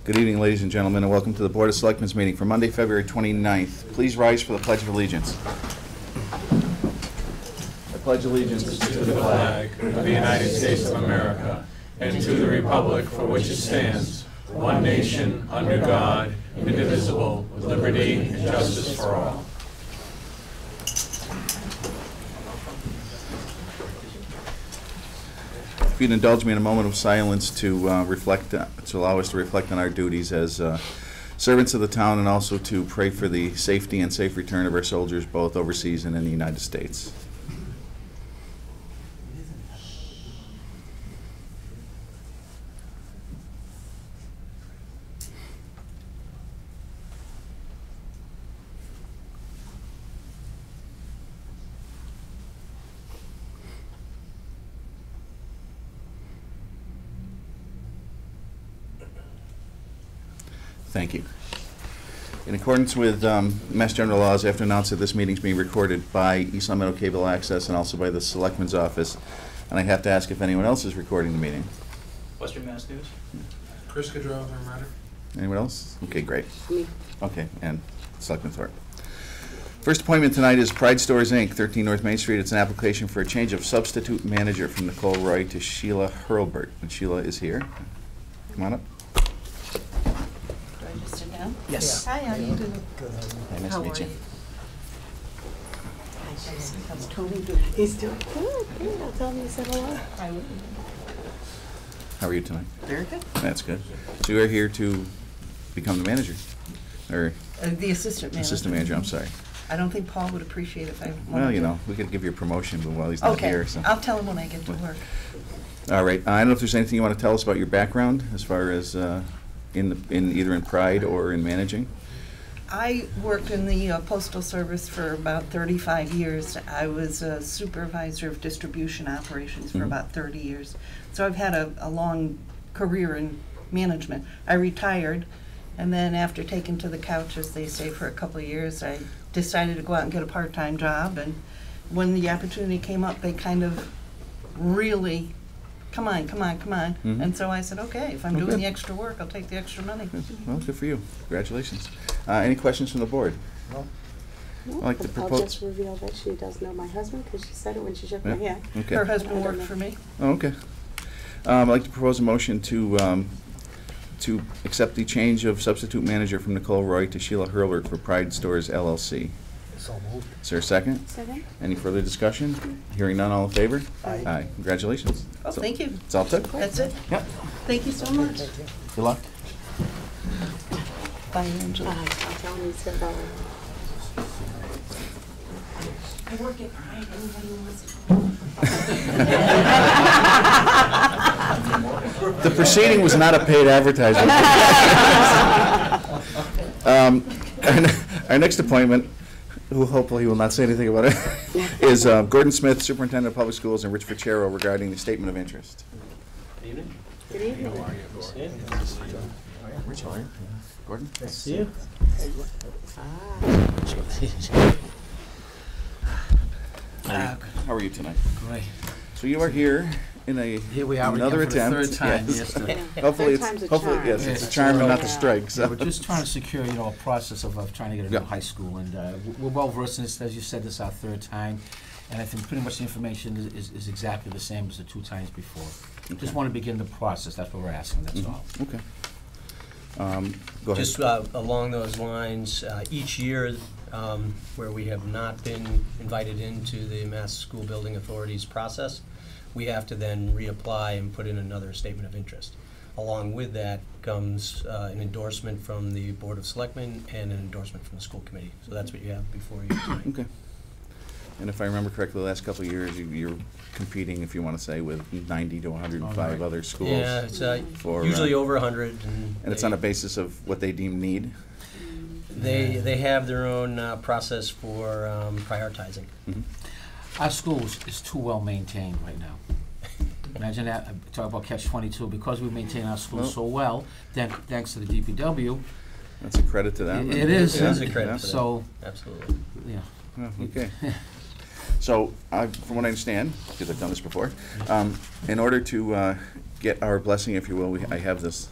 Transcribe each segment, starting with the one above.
Good evening, ladies and gentlemen, and welcome to the Board of Selectmen's meeting for Monday, February 29th. Please rise for the Pledge of Allegiance. I pledge allegiance to the flag of the United States of America and to the republic for which it stands, one nation, under God, indivisible, with liberty and justice for all. If you'd indulge me in a moment of silence to reflect, to allow us to reflect on our duties as servants of the town, and also to pray for the safety and safe return of our soldiers, both overseas and in the United States. Thank you. In accordance with Mass General Laws, I have to announce that this meeting is being recorded by East Long Meadow Cable Access and also by the Selectmen's Office. And I have to ask if anyone else is recording the meeting. Western Mass News. Chris Gaudreau, matter. Anyone else? Okay, great. Me. Okay, and Selectman Thorpe. First appointment tonight is Pride Stores, Inc., 13 North Main Street. It's an application for a change of substitute manager from Nicole Roy to Sheila Hurlbert. And Sheila is here. Come on up. Yes. Hi, how are you doing? Good. Hey, nice to meet you. How's Tony doing? He's doing good. Good. I'll tell him you said hello. I will. How are you tonight? Very good. That's good. So you are here to become the manager? Or The assistant manager. assistant manager, I'm sorry. I don't think Paul would appreciate it if I wanted Well, you to. know, we could give you a promotion, but while he's not Okay, here. So. I'll tell him when I get to work. All right. I don't know if there's anything you want to tell us about your background as far as in either in Pride or in managing. I worked in the Postal Service for about 35 years. I was a supervisor of distribution operations for about 30 years. So I've had a long career in management. I retired, and then after taking to the couch, as they say, for a couple of years, I decided to go out and get a part-time job. And when the opportunity came up, they kind of really, come on. Mm-hmm. And so I said, okay, if I'm doing the extra work, I'll take the extra money. Well, good for you. Congratulations. Any questions from the board? No, I'd like to I'll propose. just reveal that she does know my husband because she said it when she shook Yeah. my hand. Okay. Her husband worked for me. Oh, okay. I'd like to propose a motion to accept the change of substitute manager from Nicole Roy to Sheila Hurlbert for Pride Stores LLC. So moved. Is there a second? Second? Any further discussion? Hearing none, all in favor? Aye. Aye. Congratulations. Oh, So- thank you. It's all set? That's it. Yep. Thank you so much. Good luck. Bye, Angela. I'll tell him you said hello. I work at Pride. Anybody wants to The proceeding was not a paid advertisement. Our next appointment, who hopefully will not say anything about it, is Gordon Smith, Superintendent of Public Schools, and Rich Ficero regarding the statement of interest. Good evening. Good evening. Rich, how are you? Gordon? Nice to see you. How are you tonight? Great. So you are here in Here we are another again for the attempt. third time. Yes. Yes, Hopefully Third time's a it's hopefully charm. yes, it's a Yes. charm and not the Yeah. strike. So. Yeah, we're just trying to secure, a process of trying to get a Yeah. new high school, and we're well versed in this. As you said, this is our third time, and I think pretty much the information is exactly the same as the two times before. Just want to begin the process. That's what we're asking. That's all. Okay. Go ahead. Just along those lines, each year where we have not been invited into the Mass School Building Authority's process, we have to then reapply and put in another statement of interest. Along with that comes an endorsement from the Board of Selectmen and an endorsement from the school committee. So that's what you have before you tonight. Okay. And if I remember correctly, the last couple of years, you're competing, if you want to say, with 90 to 105 All right. other schools. Yeah, it's for, usually over 100. And it's on a basis of what they deem need? They have their own process for prioritizing. Mm-hmm. Our school is too well maintained right now. Imagine that. Talk about catch-22. Because we maintain our schools so well, thanks to the DPW. That's a credit to them. It is. It is a credit Yeah. for them. So, Absolutely. yeah. Oh, okay. So, from what I understand, because I've done this before, in order to get our blessing, if you will, I have this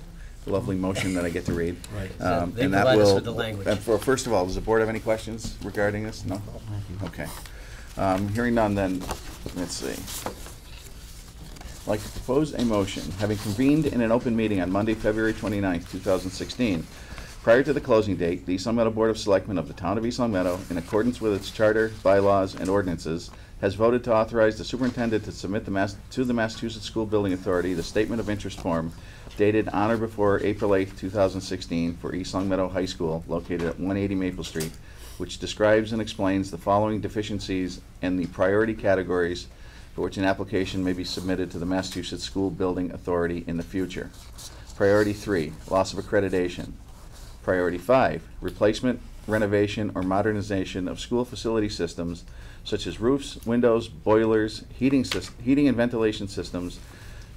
lovely motion that I get to read. Right. They And that provide us will- with the language. and first of all, does the board have any questions regarding this? No? Okay. Hearing none, then, let's see. I'd like to propose a motion, having convened in an open meeting on Monday, February 29th, 2016, prior to the closing date, the East Long Meadow Board of Selectmen of the Town of East Long Meadow, in accordance with its charter, bylaws, and ordinances, has voted to authorize the superintendent to submit to the Massachusetts School Building Authority the statement of interest form dated on or before April 8th, 2016 for East Long Meadow High School, located at 180 Maple Street, which describes and explains the following deficiencies and the priority categories for which an application may be submitted to the Massachusetts School Building Authority in the future. Priority 3, loss of accreditation. Priority 5, replacement, renovation, or modernization of school facility systems such as roofs, windows, boilers, heating and ventilation systems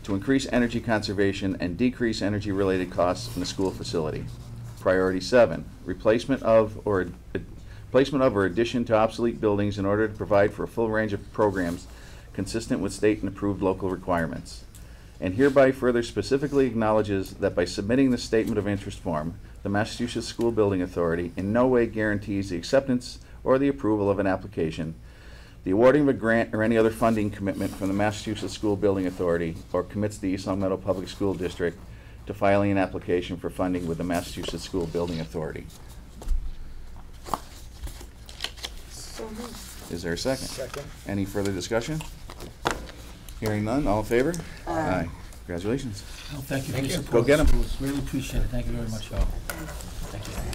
to increase energy conservation and decrease energy-related costs in the school facility. Priority 7, replacement of or addition to obsolete buildings in order to provide for a full range of programs consistent with state and approved local requirements. And hereby further specifically acknowledges that by submitting the statement of interest form, the Massachusetts School Building Authority in no way guarantees the acceptance or the approval of an application, the awarding of a grant or any other funding commitment from the Massachusetts School Building Authority, or commits the East Long Meadow Public School District to filing an application for funding with the Massachusetts School Building Authority. So moved. Is there a second? Second. Any further discussion? Hearing none, all in favor? Aye. Congratulations. Well, thank you for Thank your you. support. Go get 'em. Schools. Really appreciate it. Thank you very much, y'all. Thank you. Have a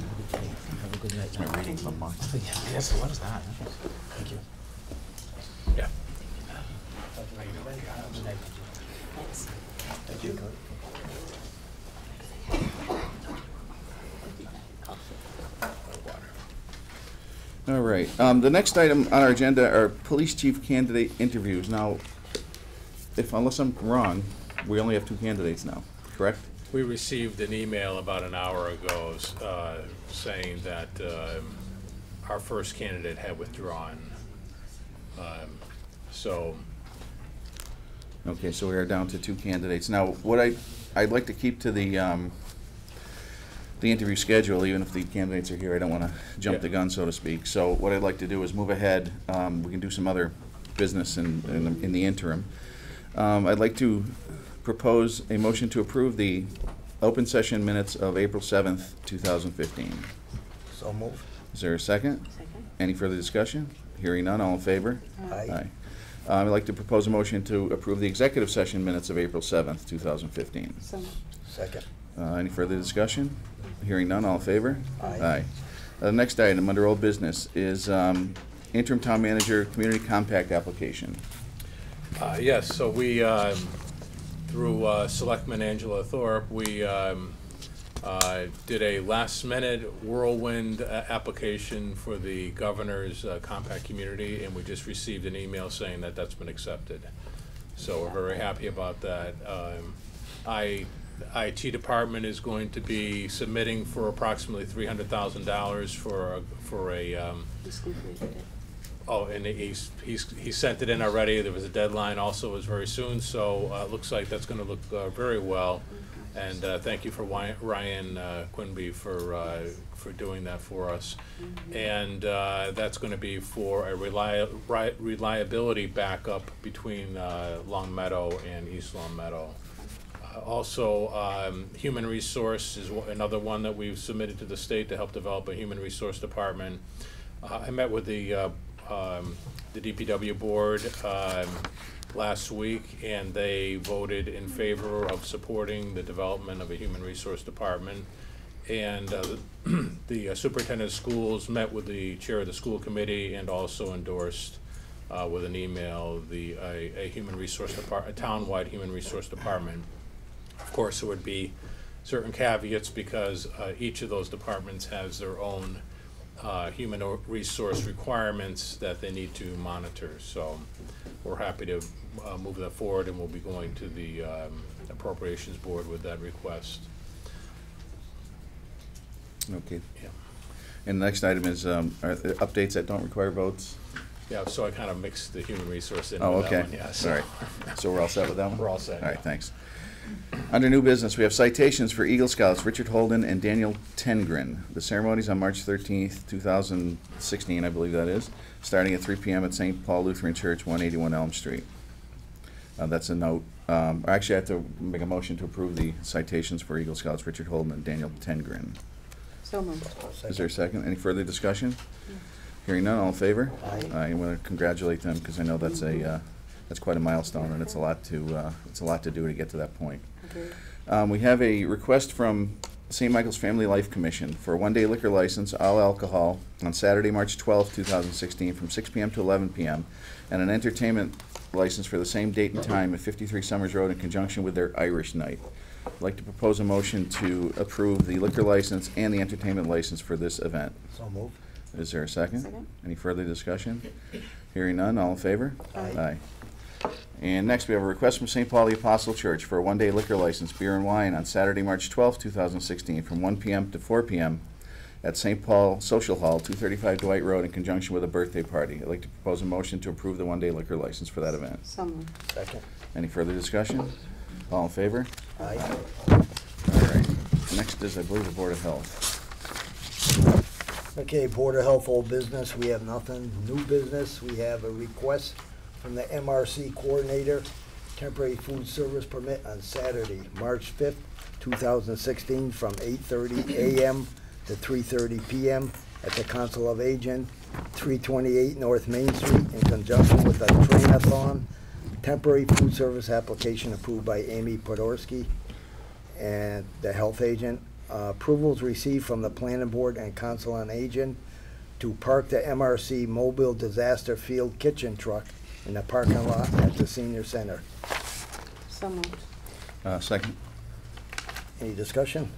good day. Have a good night. My reading's a month. Yes, what is that? Thank you. Yeah. Thank you. All right, the next item on our agenda are police chief candidate interviews. Now, unless I'm wrong, we only have 2 candidates now, correct? We received an email about an hour ago saying that our first candidate had withdrawn. So, Okay, so we are down to 2 candidates. Now, what I'd like to keep to the interview schedule, even if the candidates are here. I don't want to jump the gun, so to speak. So what I'd like to do is move ahead. We can do some other business in the interim. I'd like to propose a motion to approve the open session minutes of April 7th, 2015. So moved. Is there a second? Second. Any further discussion? Hearing none, all in favor? Aye. I'd like to propose a motion to approve the executive session minutes of April 7th, 2015. So moved. Second. Any further discussion? Hearing none, all in favor? Aye. The next item under old business is interim town manager community compact application. yes, so we, through Selectman Angela Thorpe, we did a last-minute whirlwind application for the governor's compact community, and we just received an email saying that that's been accepted. So we're very happy about that. IT department is going to be submitting for approximately $300,000 for a Just completed it. oh, and he sent it in already. There was a deadline also, it was very soon, so it looks like that's going to look very well. And thank you for Ryan Quinby for doing that for us. And that's going to be for a reliability backup between Long Meadow and East Long Meadow. Also, human resource is another one that we've submitted to the state to help develop a human resource department. I met with the DPW board last week, and they voted in favor of supporting the development of a human resource department. And the superintendent of schools met with the chair of the school committee and also endorsed with an email a human resource department, a town-wide human resource department. Of course, there would be certain caveats because each of those departments has their own human resource requirements that they need to monitor. So we're happy to move that forward, and we'll be going to the appropriations board with that request. Okay. Yeah. And the next item is updates that don't require votes. Yeah, so I kind of mixed the human resource in Oh, with okay. that one. Yeah, so All right. So we're all set with that one? We're all set, All right, yeah. thanks. Under new business, we have citations for Eagle Scouts Richard Holden and Daniel Tengren. The ceremony's on March 13th, 2016, I believe that is, starting at 3 p.m. at St. Paul Lutheran Church, 181 Elm Street. That's a note. Actually, I have to make a motion to approve the citations for Eagle Scouts Richard Holden and Daniel Tengren. So moved. Is there a second? Any further discussion? Hearing none, all in favor? Aye. I want to congratulate them because I know that's that's quite a milestone and it's a lot to do to get to that point. Okay. We have a request from St. Michael's Family Life Commission for a one-day liquor license, all alcohol, on Saturday, March 12, 2016, from 6 p.m. to 11 p.m., and an entertainment license for the same date and time at 53 Summers Road in conjunction with their Irish Night. I'd like to propose a motion to approve the liquor license and the entertainment license for this event. So moved. Is there a second? Second. Any further discussion? Hearing none, all in favor? Aye. And next, we have a request from St. Paul the Apostle Church for a one-day liquor license, beer and wine, on Saturday, March 12, 2016, from 1 p.m. to 4 p.m. at St. Paul Social Hall, 235 Dwight Road, in conjunction with a birthday party. I'd like to propose a motion to approve the one-day liquor license for that event. So moved. Second. Any further discussion? All in favor? Aye. All right. Next is, I believe, the Board of Health. Okay, Board of Health, old business, we have nothing. New business, we have a request from the MRC Coordinator, temporary food service permit on Saturday, March 5th, 2016, from 8:30 a.m. to 3:30 p.m. at the Council of Aging, 328 North Main Street, in conjunction with a train-a-thon. Temporary food service application approved by Amy Podorski and the health agent. Approvals received from the Planning Board and Council on Aging to park the MRC Mobile Disaster Field Kitchen truck in the parking lot at the Senior Center. So moved. Second. Any discussion?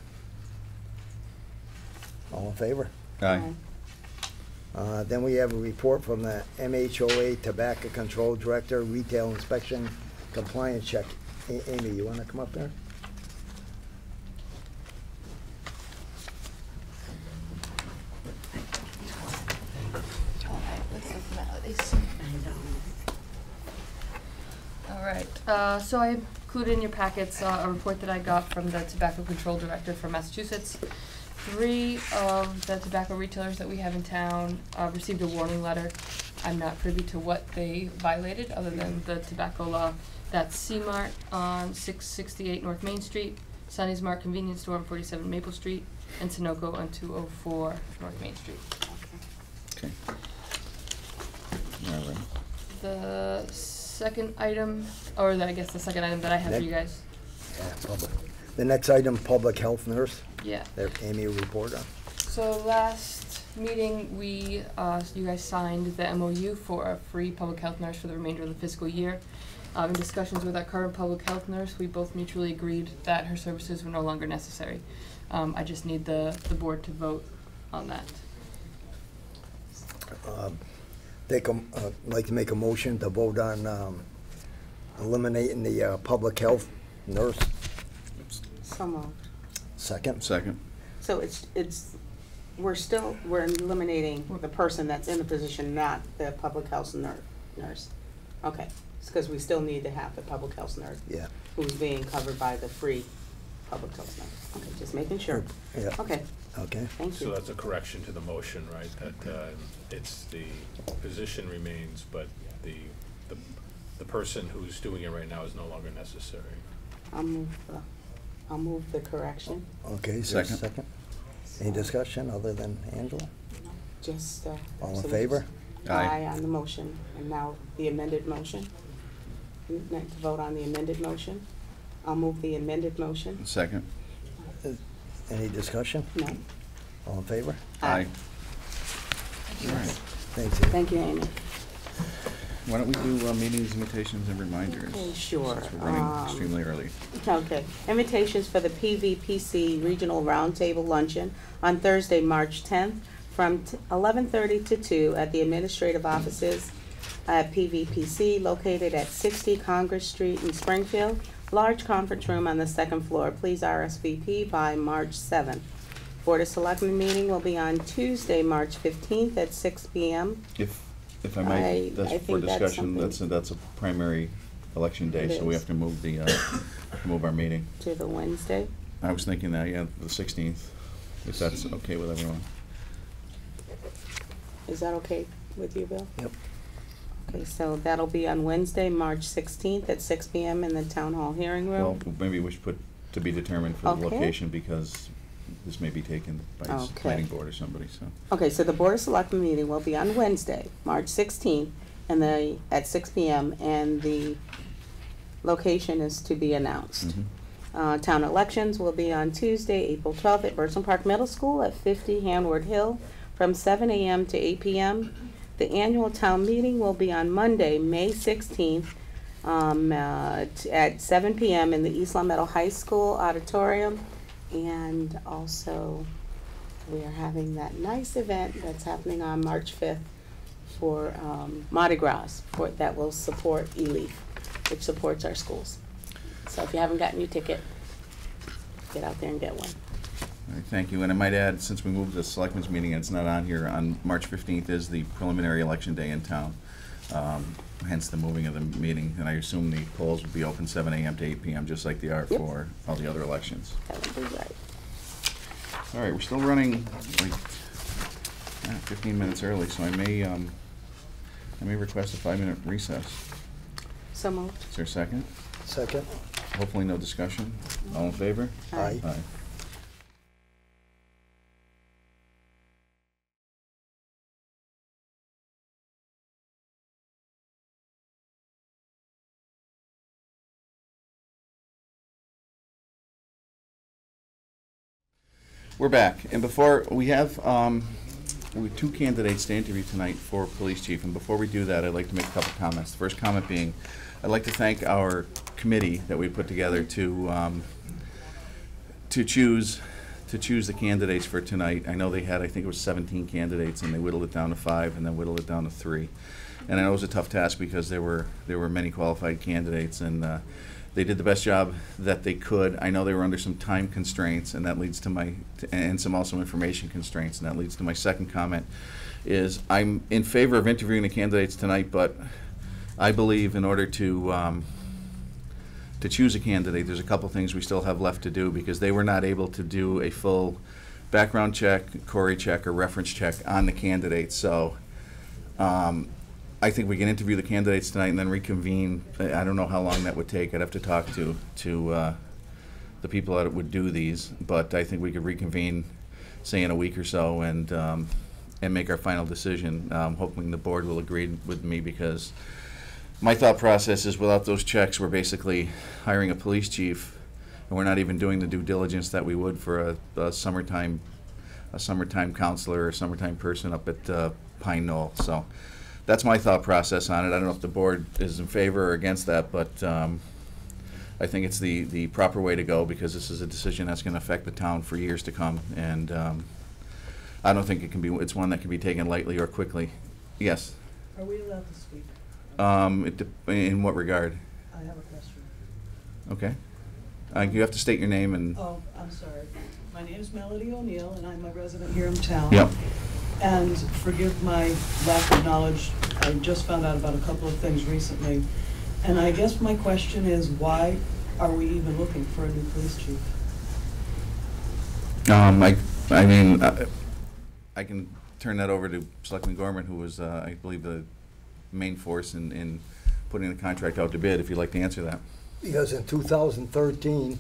All in favor? Aye. Then we have a report from the MHOA Tobacco Control Director, Retail Inspection Compliance Check. Amy, you want to come up there? All right, so I included in your packets a report that I got from the Tobacco Control Director from Massachusetts. 3 of the tobacco retailers that we have in town received a warning letter. I'm not privy to what they violated, other than the tobacco law. That's C-Mart on 668 North Main Street, Sonny's Mart Convenience Store on 47 Maple Street, and Sunoco on 204 North Main Street. Okay. All right. The second item, or I guess the second item that I have for you guys. Yeah, public. The next item, Public Health Nurse. Yeah. There, Amy will report on. So last meeting, you guys signed the MOU for a free public health nurse for the remainder of the fiscal year. In discussions with our current public health nurse, we both mutually agreed that her services were no longer necessary. I just need the board to vote on that. Like to make a motion to vote on eliminating the public health nurse. So moved. Second. Second. So we're eliminating the person that's in the position, not the public health nurse. Okay, it's because we still need to have the public health nurse. Yeah. Who's being covered by the free public health nurse. Okay, just making sure. Yeah. Okay, Okay. thank So you. that's a correction to the motion, right? That it's the position remains, but the person who's doing it right now is no longer necessary. I'll move the correction. Okay, so Second. second. Any discussion other than Angela? Just, All in so favor? Aye. Aye on the motion, and now the amended motion. We'd like to vote on the amended motion. I'll move the amended motion. Second. Any discussion? No. All in favor? Aye. All right. Thanks. Amy. Thank you, Amy. Why don't we do meetings, invitations, and reminders? Okay, sure. Since we're running extremely early. Okay, invitations for the PVPC Regional Roundtable Luncheon on Thursday, March 10th, from 11:30 to 2 at the administrative offices at PVPC, located at 60 Congress Street in Springfield. Large conference room on the second floor. Please RSVP by March 7th. Board of Selectmen meeting will be on Tuesday, March 15th at 6 p.m. If I might, I that's for think that's discussion, something- that's a primary election day, It so we is. have to move the, move our meeting. To the Wednesday? I was thinking that, yeah, the 16th, if that's okay with everyone. Is that okay with you, Bill? Yep. Okay, so that'll be on Wednesday, March 16th at 6 PM in the Town Hall Hearing Well, Room. maybe we should put to be determined for the Okay. location, because this may be taken by the Okay. planning board or somebody, so. Okay, so the Board of Selectmen meeting will be on Wednesday, March 16th, and at 6 PM, and the location is to be announced. Town elections will be on Tuesday, April 12th at Burson Park Middle School at 50 Hanward Hill from 7 AM to 8 PM. The annual town meeting will be on Monday, May 16th, at 7 PM in the East Long Meadow High School auditorium. And also, we are having that nice event that's happening on March 5th for Mardi Gras, that will support eLeaf, which supports our schools. So if you haven't gotten your ticket, get out there and get one. All right, thank you, and I might add, since we moved the selectmen's meeting and it's not on here, on March 15th is the preliminary election day in town, hence the moving of the meeting, and I assume the polls will be open 7 AM to 8 PM, just like they are Yep. for all the other elections. That would be right. All right, we're still running like 15 minutes early, so I may request a 5-minute recess. So moved. Is there a second? Second? Hopefully no discussion. All in favor? Aye. Aye. We're back, and before, we have two candidates to interview tonight for police chief, and before we do that, I'd like to make a couple comments. The first comment being, I'd like to thank our committee that we put together to choose the candidates for tonight. I know they had, I think it was 17 candidates, and they whittled it down to 5, and then whittled it down to 3. And I know it was a tough task because there were many qualified candidates, and they did the best job that they could. I know they were under some time constraints, and that leads to and some also information constraints, and that leads to my second comment, is I'm in favor of interviewing the candidates tonight, but I believe in order to choose a candidate, there's a couple things we still have left to do, because they were not able to do a full background check, Corey check, or reference check on the candidates. So I think we can interview the candidates tonight and then reconvene. I don't know how long that would take. I'd have to talk to the people that would do these, but I think we could reconvene, say, in a week or so, and make our final decision. Hoping the board will agree with me, because my thought process is, without those checks, we're basically hiring a police chief, and we're not even doing the due diligence that we would for a summertime counselor or summertime person up at Pine Knoll. So that's my thought process on it. I don't know if the board is in favor or against that, but I think it's the proper way to go, because this is a decision that's going to affect the town for years to come, and I don't think it's one that can be taken lightly or quickly. Yes? Are we allowed to speak? In what regard? I have a question. Okay. You have to state your name and... Oh, I'm sorry. My name is Melody O'Neill, and I'm a resident here in town. Yep. And forgive my lack of knowledge, I just found out about a couple of things recently. And I guess my question is, why are we even looking for a new police chief? I mean, I can turn that over to Selectman Gorman, who was, I believe, the main force in putting the contract out to bid, if you'd like to answer that. Because in 2013,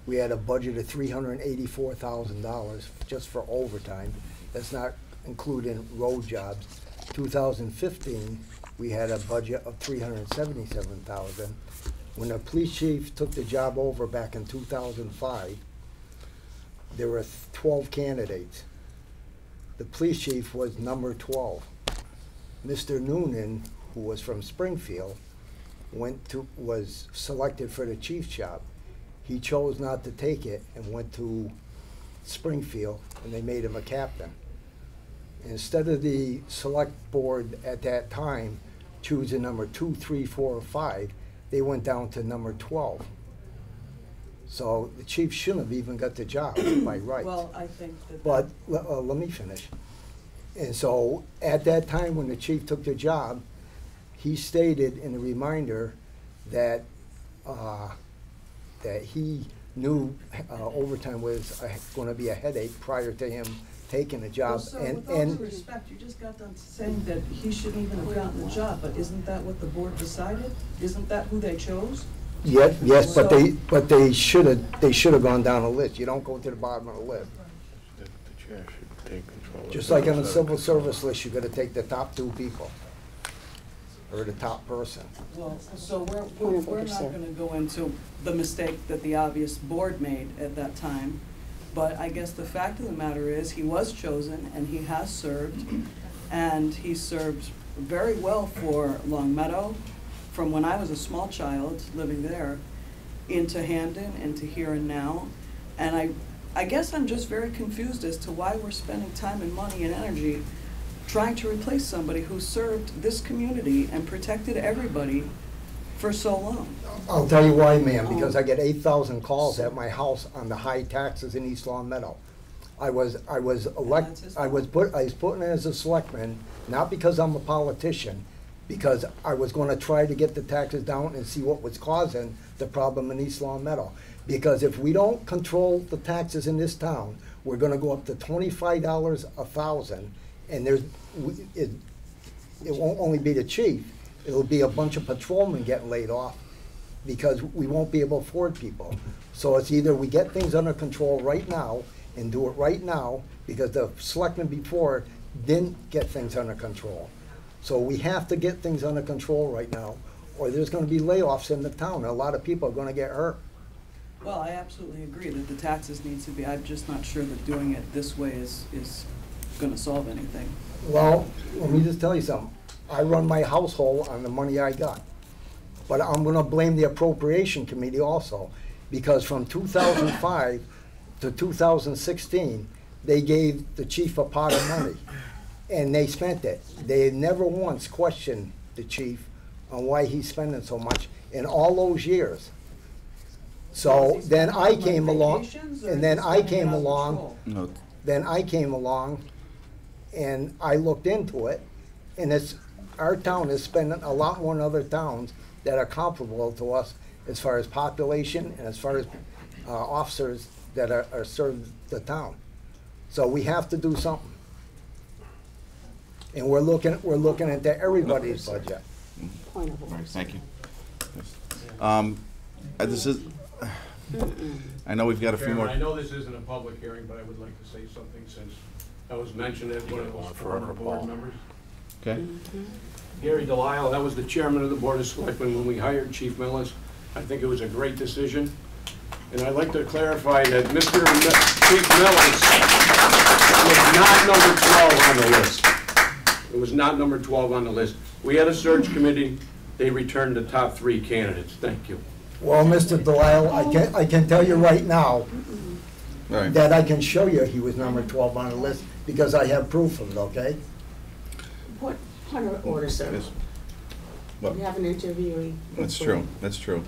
we had a budget of $384,000 just for overtime. That's not including road jobs. 2015, we had a budget of $377,000. When the police chief took the job over back in 2005, there were 12 candidates. The police chief was number 12. Mr. Noonan, who was from Springfield, was selected for the chief's job. He chose not to take it and went to Springfield, and they made him a captain. Instead of the select board at that time choosing number 2, 3, 4, or 5, they went down to number 12. So the chief shouldn't have even got the job by right. Well, I think that... But let me finish. And so at that time when the chief took the job, he stated in a reminder that, that he knew overtime was gonna be a headache prior to him taking the job. So with all due respect, you just got done saying that he shouldn't even have gotten the job, but isn't that what the board decided? Isn't that who they chose? Yes, but So- they should have gone down the list. You don't go to the bottom of the list. The chair should take control. Just like on the civil service list, you gotta take the top 2 people, or the top person. Well, so we're not gonna go into the mistake that the obvious board made at that time, but I guess the fact of the matter is, he was chosen, and he has served, and he served very well for Long Meadow, from when I was a small child living there, into Hamden, into here and now, and I guess I'm just very confused as to why we're spending time and money and energy trying to replace somebody who served this community and protected everybody for so long. I'll tell you why, ma'am, because I get 8,000 calls at my house on the high taxes in East Long Meadow. I was put in as a selectman, not because I'm a politician, because I was gonna try to get the taxes down and see what was causing the problem in East Long Meadow. Because if we don't control the taxes in this town, we're gonna go up to $25 a thousand, and it won't only be the chief, it'll be a bunch of patrolmen getting laid off, because we won't be able to afford people. So it's either we get things under control right now and do it right now, because the selectmen before didn't get things under control. So we have to get things under control right now, or there's gonna be layoffs in the town, and a lot of people are gonna get hurt. Well, I absolutely agree that the taxes needs to be, I'm just not sure that doing it this way is gonna solve anything. Well, let me just tell you something. I run my household on the money I got. But I'm gonna blame the appropriation committee also, because from 2005 to 2016, they gave the chief a pot of money, and they spent it. They never once questioned the chief on why he's spending so much in all those years. So then I came along, and then I came along, and I looked into it, and our town is spending a lot more than other towns that are comparable to us as far as population and as far as officers that are served the town. So we have to do something. And we're looking into everybody's budget. Point of All order. right, thank you. This is, I know we've got a few more. Chairman, I know this isn't a public hearing, but I would like to say something since that was mentioned as one of those former board members. Okay? Gary Delisle, that was the chairman of the Board of Selectmen when we hired Chief Millis. I think it was a great decision. And I'd like to clarify that Chief Millis was not number 12 on the list. It was not number 12 on the list. We had a search committee. They returned the top 3 candidates. Thank you. Well, Mr. Delisle, I can tell you right now All right. that I can show you he was number 12 on the list because I have proof of it, okay? Point of order, sir. Yes. Well, We have an interviewee. that's true, that's true.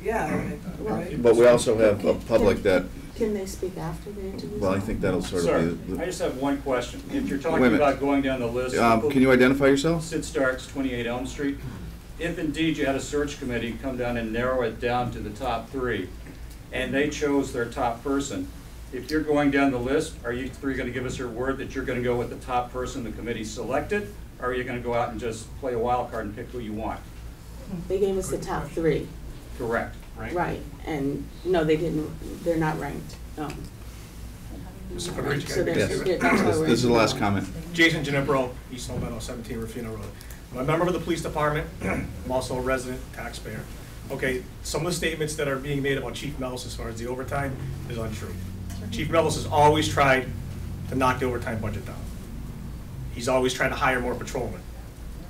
Yeah, right. But we also have a public that, Can they speak after the interview? well, I think that'll sort Sir, of I be. just have one question. If you're Wait a talking minute. about going down the list. Can you identify yourself? Sid Starks, 28 Elm Street. If indeed you had a search committee come down and narrow it down to the top 3, and they chose their top person, if you're going down the list, are you 3 going to give us your word that you're going to go with the top person the committee selected, or are you going to go out and just play a wild card and pick who you want? They gave us the top 3. Correct, right? Right, and no, they didn't, they're not ranked. Mr. Fabrici, So can I there's- speak? yeah, that's why This we're- is the last comment. Jason Ginepro, East Long Meadow, 17 Rufino Road. I'm a member of the police department. I'm also a resident taxpayer. Okay, some of the statements that are being made about Chief Mellis as far as the overtime is untrue. Chief Mellis has always tried to knock the overtime budget down. He's always tried to hire more patrolmen,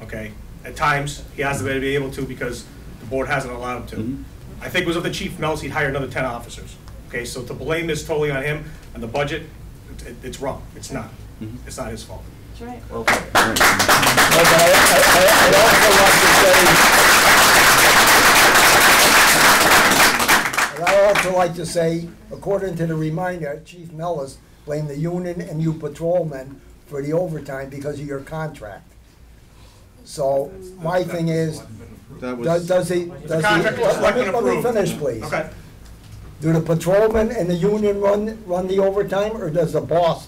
okay? At times, he hasn't been able to because the board hasn't allowed him to. I think it was up to Chief Mellis, he'd hire another 10 officers. Okay, so to blame this totally on him and the budget, it's wrong. It's not. It's not his fault. That's right. I'd also like to say, according to the reminder, Chief Mellis blamed the union and you patrolmen for the overtime because of your contract. So my thing is, That was, does he, contract was let me approved. finish, please. Okay. Do the patrolmen and the union run the overtime, or does the boss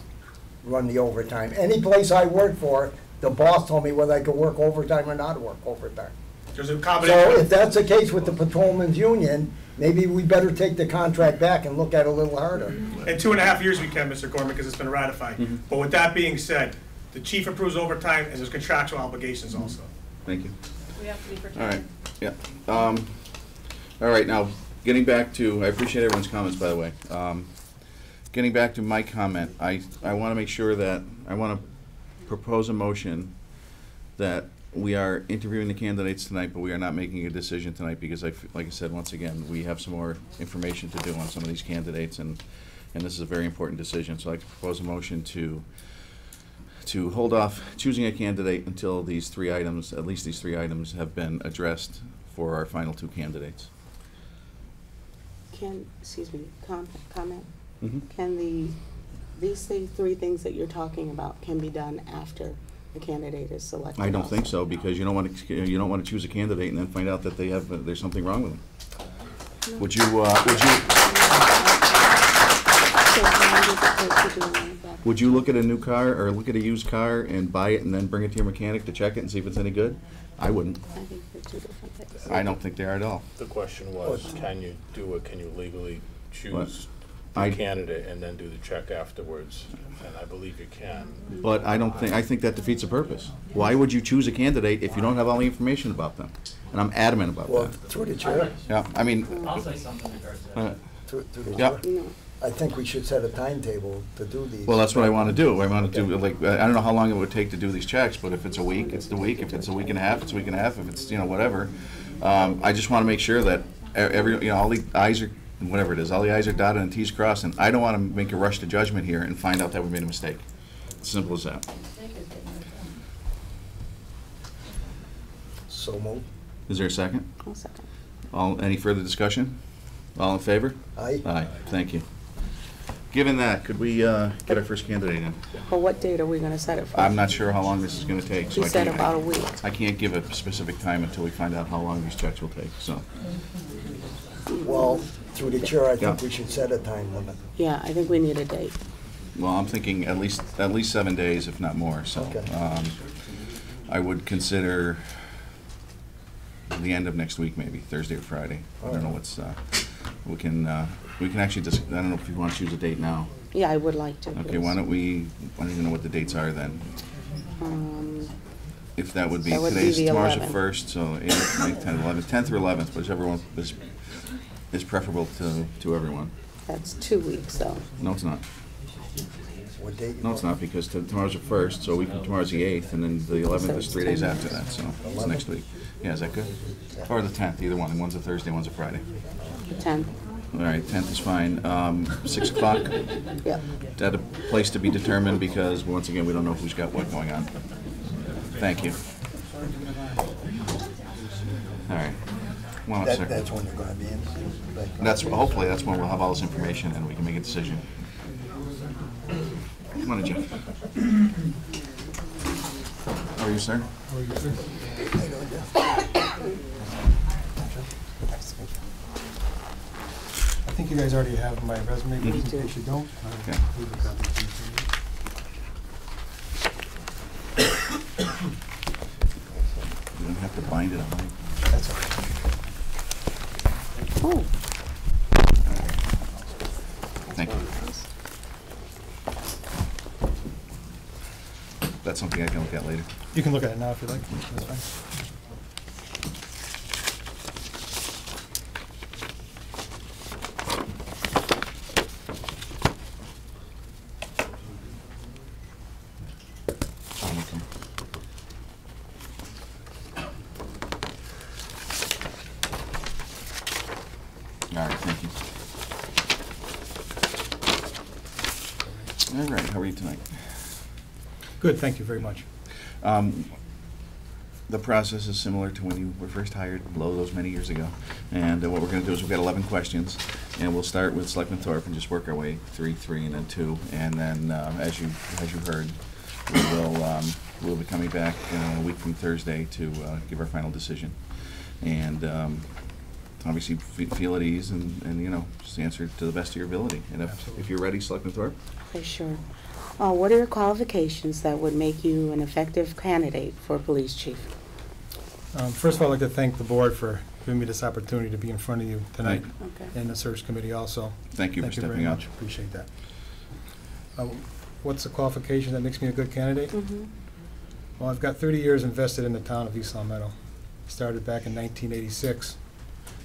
run the overtime? Any place I worked for, the boss told me whether I could work overtime or not work overtime. There's a So combination. if that's the case with the patrolmen's union, maybe we better take the contract back and look at it a little harder. In 2.5 years we can, Mr. Gorman, because it's been ratified. But with that being said, the chief approves overtime and there's contractual obligations also. thank you. We have to be protected. All right, yeah. All right, now, getting back to, I appreciate everyone's comments, by the way. Getting back to my comment, I want to make sure that, I want to propose a motion that we are interviewing the candidates tonight, but we are not making a decision tonight because like I said, once again, we have some more information to do on some of these candidates, and this is a very important decision. So I'd like to propose a motion to hold off choosing a candidate until these three items, at least these three items, have been addressed for our final two candidates. Excuse me, comment? Mhm. Can these three things that you're talking about can be done after the candidate is selected? I don't also? think so, because you don't want to choose a candidate and then find out that there's something wrong with them. Would you look at a new car or look at a used car and buy it and then bring it to your mechanic to check it and see if it's any good? I wouldn't. I think they're two different things. I don't think they are at all. The question was, can you do it, can you legally choose I- the candidate and then do the check afterwards? And I believe you can. But I think that defeats the purpose. Why would you choose a candidate if you don't have all the information about them? And I'm adamant about Well, that. through the chair, Yeah, I mean, I'll say something in regards to that. through the Yeah. chair, No. I think we should set a timetable to do these. well, that's what I want to do. I want to do, like, I don't know how long it would take to do these checks, but if it's a week, it's the week. If it's a week and a half, it's a week and a half. If it's, whatever. I just want to make sure that all the I's are, whatever it is, all the I's are dotted and T's crossed, and I don't want to make a rush to judgment here and find out that we made a mistake. It's simple as that. So moved. Is there a second? I'll second. Any further discussion? All in favor? Aye. Aye, thank you. Given that, could we get our first candidate in? But what date are we gonna set it for? I'm not sure how long this is gonna take, so We I said can't. about a week. I can't give a specific time until we find out how long these checks will take, so. Well, through the chair, I think Yeah. we should set a time limit. Yeah, I think we need a date. Well, I'm thinking at least 7 days, if not more, so. Okay. I would consider the end of next week, maybe, Thursday or Friday. I don't know what's, we can actually just, I don't know if you want to choose a date now. Yeah, I would like to. Okay, please. why don't you know what the dates are then? If that would be, That would be tomorr's the 11th. 1st, so 8th, 9th, 10th, 11th, 10th or 11th, whichever one is preferable to everyone. That's 2 weeks, though. No, it's not. What date? you No, it's want? not, because tomorrow's the 1st, so tomorrow's the 8th, and then the 11th is 3 days after that, so it's next week. Yeah, is that good? Or the 10th, either one. One's a Thursday, one's a Friday. 10. All right, 10th is fine. 6 o'clock? Yep. At a place to be determined, because once again, we don't know who's got what going on. Thank you. All right. Well, sir. That's when you're gonna be in. Hopefully, that's when we'll have all this information and we can make a decision. Come on in, Jeff. How are you, sir? I think you guys already have my resume, but in case you don't. Okay. leave a copy for You don't have to bind it on. you. That's all right. Oh, Thank you. That's something I can look at later. You can look at it now if you like. That's fine. All right, thank you. All right, how are you tonight? Good, thank you very much. The process is similar to when you were first hired, below those many years ago. And what we're going to do is we've got 11 questions, and we'll start with Selectman Thorpe and just work our way 3, and then 2. And then, as you heard, we'll be coming back a week from Thursday to give our final decision. And obviously feel at ease and just answer to the best of your ability. And if you're ready, Selectman Thorpe. For sure. What are your qualifications that would make you an effective candidate for police chief? First of all, I'd like to thank the board for giving me this opportunity to be in front of you tonight, Okay. and the search committee also. Thank you for stepping very up. much. Appreciate that. What's the qualification that makes me a good candidate? Mm-hmm. Well, I've got 30 years invested in the town of East Long Meadow. Started back in 1986.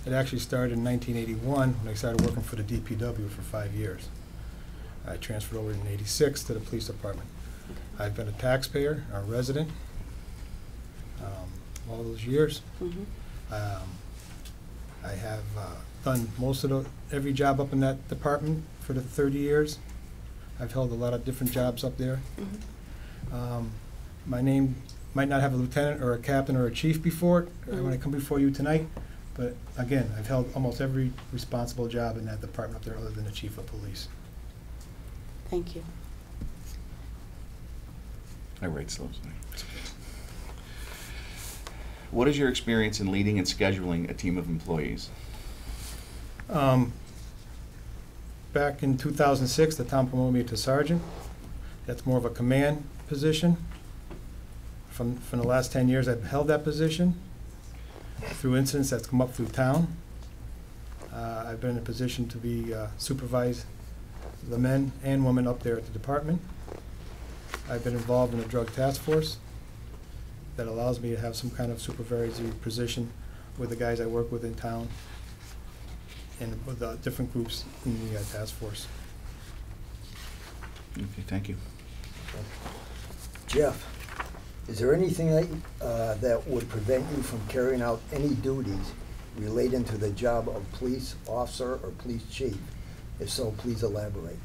It actually started in 1981 when I started working for the DPW for 5 years. I transferred over in '86 to the police department. I've been a taxpayer, a resident, all those years. Mm-hmm. I have done most of every job up in that department for the 30 years. I've held a lot of different jobs up there. Mm-hmm. My name might not have a lieutenant or a captain or a chief before it when I come before you tonight, but again, I've held almost every responsible job in that department up there other than the chief of police. Thank you. I write slow. What is your experience in leading and scheduling a team of employees? Back in 2006, the town promoted me to sergeant. That's more of a command position. From the last 10 years, I've held that position through incidents that's come up through town. I've been in a position to be supervise the men and women up there at the department. I've been involved in a drug task force that allows me to have some kind of supervisory position with the guys I work with in town and with different groups in the task force. Okay, thank you. Jeff, is there anything that would prevent you from carrying out any duties relating to the job of police officer or police chief? If so, please elaborate.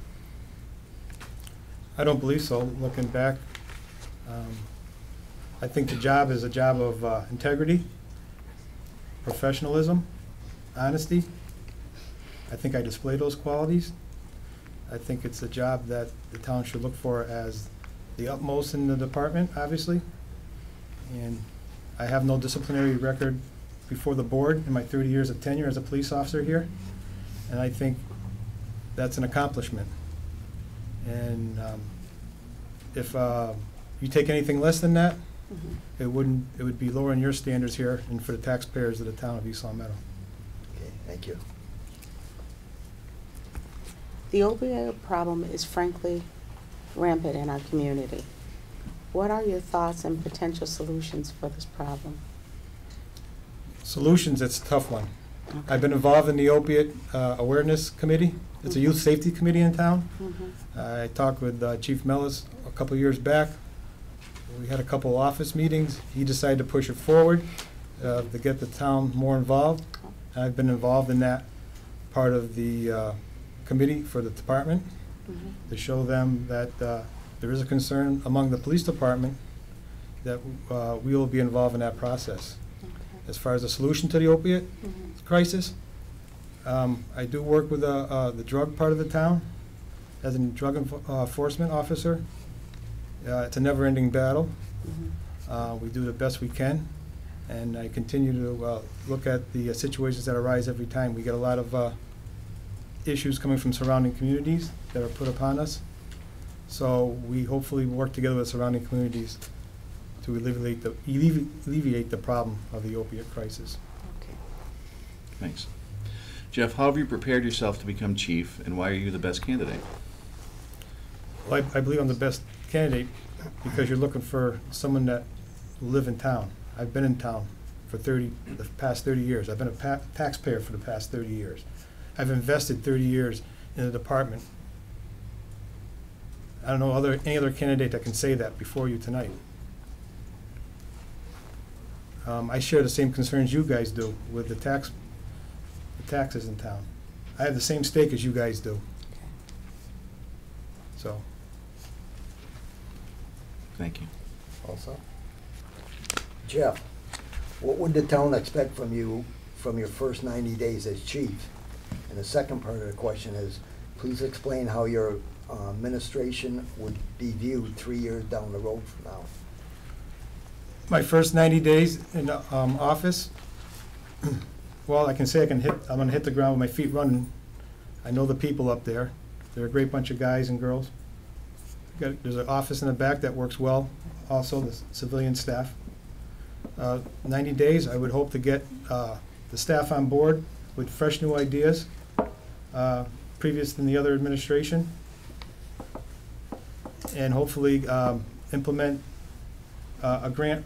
I don't believe so. Looking back, I think the job is a job of integrity, professionalism, honesty. I think I display those qualities. I think it's a job that the town should look for as the utmost in the department, obviously. And I have no disciplinary record before the board in my 30 years of tenure as a police officer here. And I think that's an accomplishment. And if you take anything less than that, it would be lowering your standards here and for the taxpayers of the town of East Long Meadow. Okay, thank you. The opioid problem is frankly rampant in our community. What are your thoughts and potential solutions for this problem? Solutions, it's a tough one. Okay. I've been involved in the opiate awareness committee. It's a youth safety committee in town. I talked with Chief Mellis a couple years back. We had a couple office meetings. He decided to push it forward to get the town more involved. I've been involved in that part of the committee for the department to show them that there is a concern among the police department that we will be involved in that process. As far as the solution to the opiate crisis, I do work with the drug part of the town as a drug enforcement officer. It's a never-ending battle. We do the best we can, and I continue to look at the situations that arise every time. We get a lot of issues coming from surrounding communities that are put upon us. So we hopefully work together with surrounding communities to alleviate the problem of the opiate crisis. Okay. Thanks. Jeff, how have you prepared yourself to become chief, and why are you the best candidate? Well, I believe I'm the best candidate because you're looking for someone that will live in town. I've been in town for the past 30 years. I've been a taxpayer for the past 30 years. I've invested 30 years in the department. I don't know any other candidate that can say that before you tonight. I share the same concerns you guys do with the taxes in town. I have the same stake as you guys do. So. Thank you. Also, Jeff, what would the town expect from you from your first 90 days as chief? And the second part of the question is, Please explain how your administration would be viewed 3 years down the road from now. My first 90 days in office, well, I can say I'm gonna hit the ground with my feet running. I know the people up there. They're a great bunch of guys and girls. There's an office in the back that works well, also the civilian staff. 90 days, I would hope to get the staff on board with fresh new ideas, previous than the other administration, and hopefully implement a grant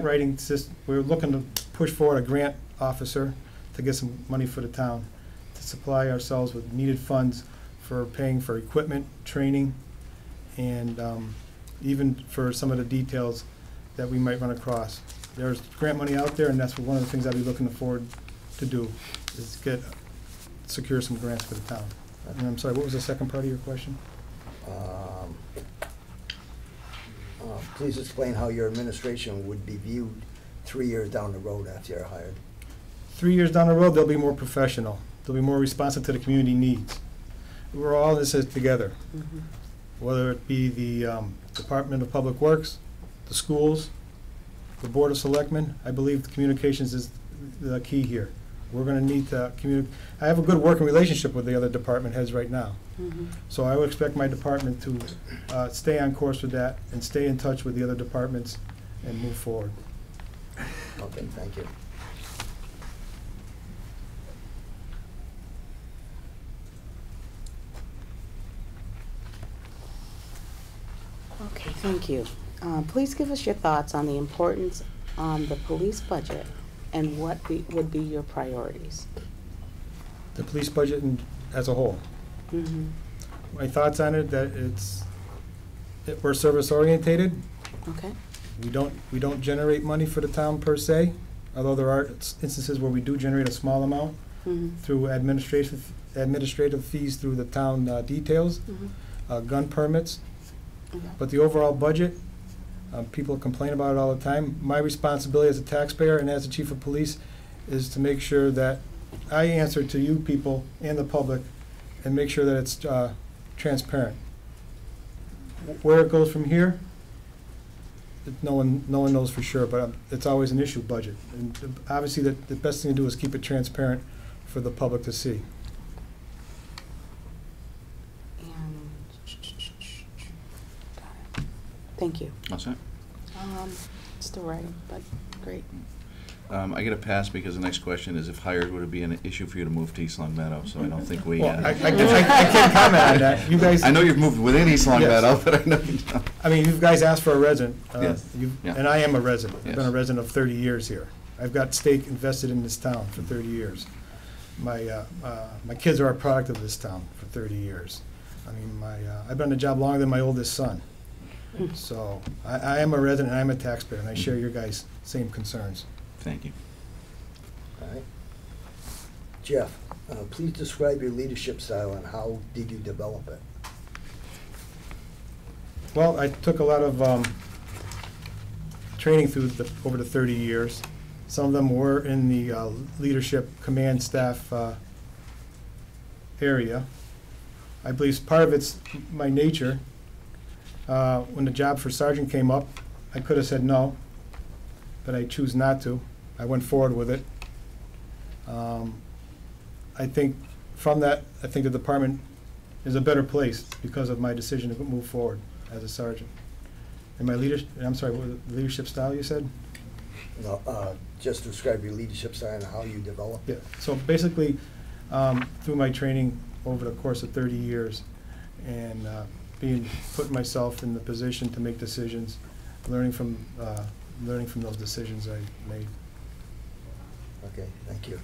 writing system. We're looking to push forward a grant officer to get some money for the town to supply ourselves with needed funds for paying for equipment, training, and even for some of the details that we might run across. There's grant money out there, and that's one of the things I'll be looking forward to do, is secure some grants for the town. And I'm sorry, what was the second part of your question? Please explain how your administration would be viewed 3 years down the road after you're hired. 3 years down the road, they'll be more professional. They'll be more responsive to the community needs. We're all in this together, whether it be the Department of Public Works, the schools, the Board of Selectmen. I believe the communications is the key here. We're going to need to communicate. I have a good working relationship with the other department heads right now. So I would expect my department to stay on course with that and stay in touch with the other departments and move forward. Okay, thank you. Okay, thank you. Please give us your thoughts on the importance on the police budget and what would be your priorities. The police budget as a whole. My thoughts on it, that we're service orientated. Okay. We don't generate money for the town per se, although there are instances where we do generate a small amount through administrative fees through the town details, gun permits. But the overall budget, people complain about it all the time. My responsibility as a taxpayer and as the chief of police is to make sure that I answer to you people and the public and make sure that it's transparent. Where it goes from here, no one knows for sure, but it's always an issue, budget. And obviously the best thing to do is keep it transparent for the public to see. Thank you. All set? Still writing, but great. I get a pass because the next question is, if hired, would it be an issue for you to move to East Long Meadow? So I don't think we... Well, I can't comment on that. You guys... I know you've moved within East Long Meadow, but I know you don't. I mean, you guys asked for a resident. Yes. And I am a resident. I've been a Yes. resident of 30 years here. I've got stake invested in this town for 30 years. My kids are a product of this town for 30 years. I mean, I've been on the job longer than my oldest son. So I am a resident, and I'm a taxpayer, and I share your guys' same concerns. Thank you. All right. Jeff, please describe your leadership style and how did you develop it? Well, I took a lot of training through over the 30 years. Some of them were in the leadership command staff area. I believe part of it's my nature. When the job for sergeant came up, I could have said no, but I choose not to. I went forward with it. I think from that, I think the department is a better place because of my decision to move forward as a sergeant. And my leadership, I'm sorry, what was the leadership style you said? No, just describe your leadership style and how you developed it. Yeah, so basically, through my training over the course of 30 years and putting myself in the position to make decisions, learning from those decisions I made. Okay, thank you.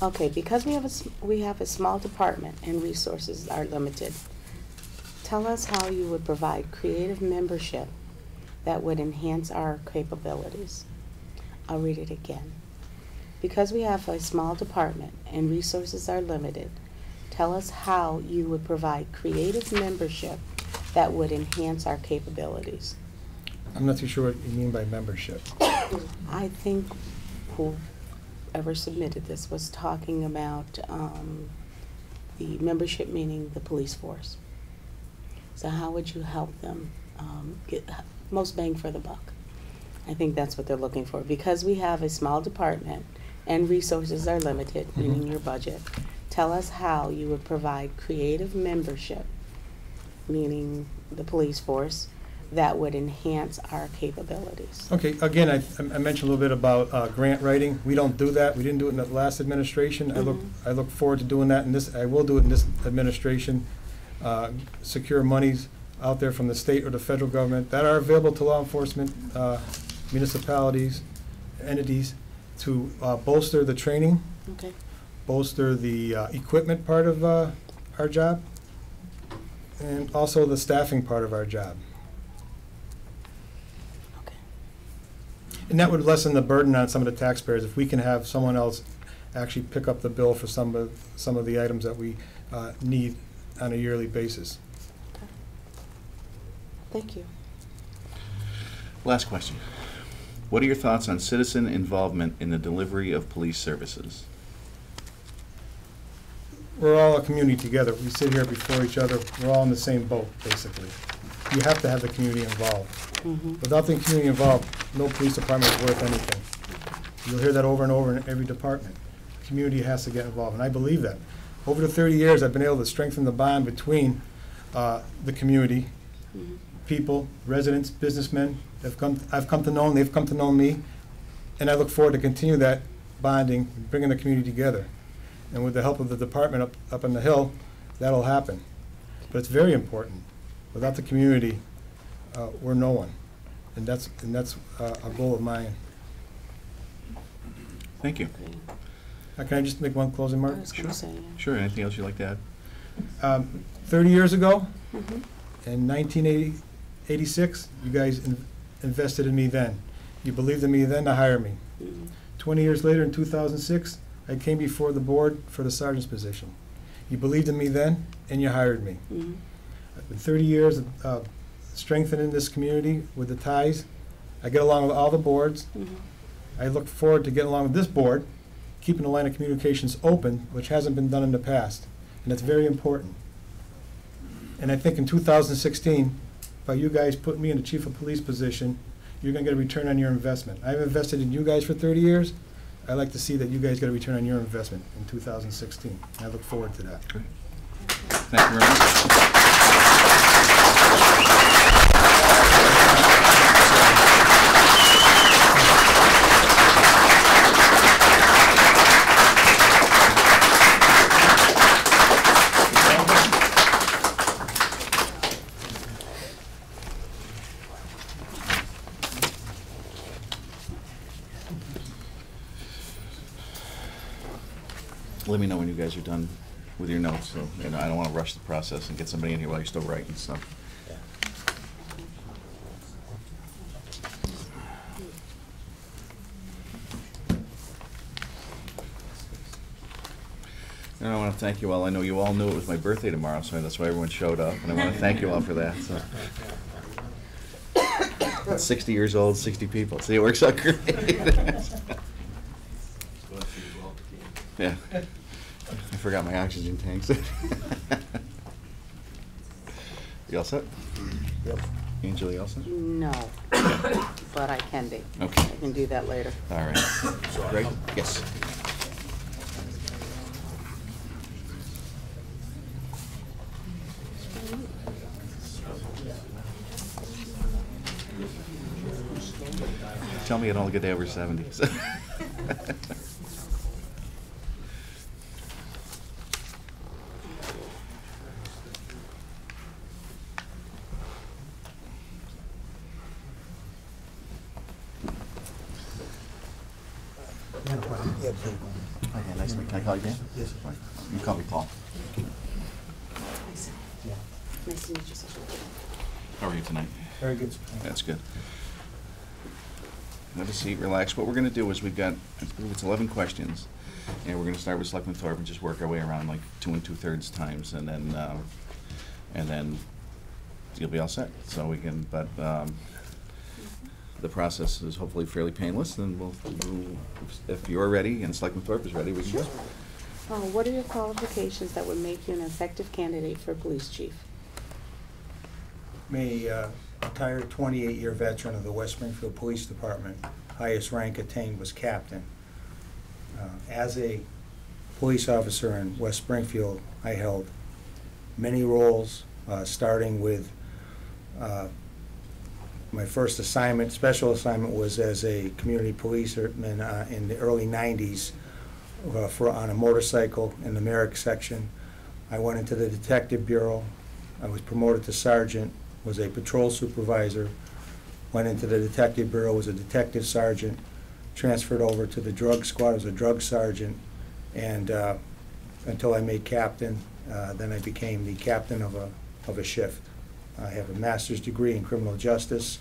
Okay, because we have a small department and resources are limited, tell us how you would provide creative membership that would enhance our capabilities. I'll read it again. Because we have a small department and resources are limited, tell us how you would provide creative membership that would enhance our capabilities. I'm not too sure what you mean by membership. I think whoever submitted this was talking about the membership, meaning the police force. So how would you help them get most bang for the buck? I think that's what they're looking for. Because we have a small department and resources are limited, meaning your budget, tell us how you would provide creative membership, meaning the police force, that would enhance our capabilities. Okay, again, I mentioned a little bit about grant writing. We don't do that. We didn't do it in the last administration. I look forward to doing that in this. I will do it in this administration. Secure monies out there from the state or the federal government that are available to law enforcement, municipalities, entities, to bolster the training, Okay. bolster the equipment part of our job, and also the staffing part of our job. Okay. And that would lessen the burden on some of the taxpayers if we can have someone else actually pick up the bill for some of the items that we need on a yearly basis. Okay. Thank you. Last question. What are your thoughts on citizen involvement in the delivery of police services? We're all a community together. We sit here before each other. We're all in the same boat, basically. You have to have the community involved. Without the community involved, no police department is worth anything. You'll hear that over and over in every department. The community has to get involved, and I believe that. Over the 30 years, I've been able to strengthen the bond between the community, people, residents, businessmen. I've come to know them, they've come to know me, and I look forward to continue that bonding, bringing the community together. And with the help of the department up on the hill, that'll happen. But it's very important. Without the community, we're no one, and that's a goal of mine. Thank you. Can I just make one closing remark? I was gonna say, yeah. Sure, anything else you'd like to add? 30 years ago, in 1986, you guys invested in me then. You believed in me then to hire me. 20 years later, in 2006, I came before the board for the sergeant's position. You believed in me then, and you hired me. With 30 years of strengthening this community with the ties, I get along with all the boards. I look forward to getting along with this board, keeping the line of communications open, which hasn't been done in the past, and it's very important. And I think in 2016, by you guys putting me in the chief of police position, you're going to get a return on your investment. I've invested in you guys for 30 years. I'd like to see that you guys get a return on your investment in 2016. I look forward to that. Great. Thank you very much. Let me know when you guys are done with your notes, so I don't want to rush the process and get somebody in here while you're still writing stuff. And I want to thank you all. I know you all knew it was my birthday tomorrow, so that's why everyone showed up, and I want to thank you all for that. So. 60 years old, 60 people. See, it works out great. Yeah. I forgot my oxygen tanks. You all set? Yep. Angela, you all set? No, but I can be. Okay. I can do that later. All right. Greg? Yes. Tell me I don't look a day over 70. So. Yep. Okay, nice to meet you. Can I call you Dan? Yes. You call me Paul. Nice to meet you, sir. How are you tonight? Very good. That's good. Have a seat, relax. What we're going to do is we've got, I believe it's 11 questions, and we're going to start with Selectman Thorpe and just work our way around like 2 2/3 times, and then you'll be all set. So we can, but the process is hopefully fairly painless, then if you're ready and Selectman Thorpe is ready, we can go. What are your qualifications that would make you an effective candidate for police chief? Me, retired 28-year veteran of the West Springfield Police Department. Highest rank attained was captain. As a police officer in West Springfield, I held many roles, starting with my first assignment, special assignment, was as a community policeman in the early 90s on a motorcycle in the Merrick section. I went into the Detective Bureau. I was promoted to sergeant, was a patrol supervisor, went into the Detective Bureau, was a detective sergeant, transferred over to the drug squad, was a drug sergeant, and until I made captain, then I became the captain of a shift. I have a master's degree in criminal justice.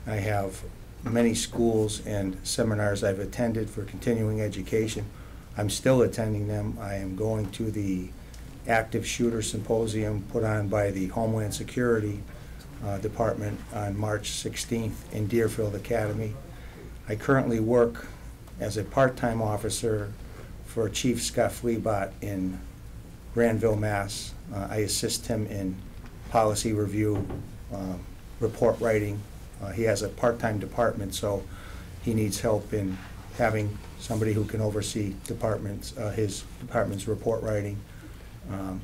I have many schools and seminars I've attended for continuing education. I'm still attending them. I am going to the active shooter symposium put on by the Homeland Security Department on March 16th in Deerfield Academy. I currently work as a part-time officer for Chief Scott Fleabot in Granville, Mass. I assist him in policy review, report writing. He has a part-time department, so he needs help in having somebody who can oversee his department's report writing.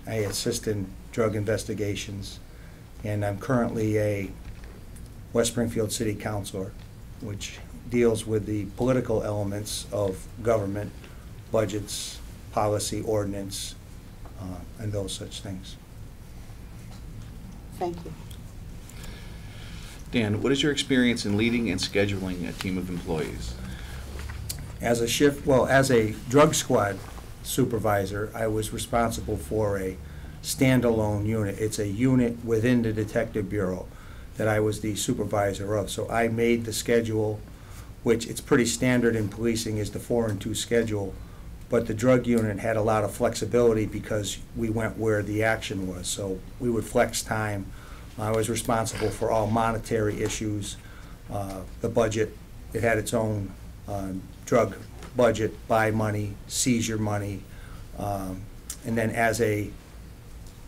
I assist in drug investigations, and I'm currently a West Springfield City Councilor, which deals with the political elements of government, budgets, policy, ordinance, and those such things. Thank you. Dan, what is your experience in leading and scheduling a team of employees? As a drug squad supervisor, I was responsible for a standalone unit. It's a unit within the Detective Bureau that I was the supervisor of. So I made the schedule, which it's pretty standard in policing, is the 4 and 2 schedule. But the drug unit had a lot of flexibility because we went where the action was. So we would flex time. I was responsible for all monetary issues. The budget, it had its own drug budget, buy money, seizure money. And then as a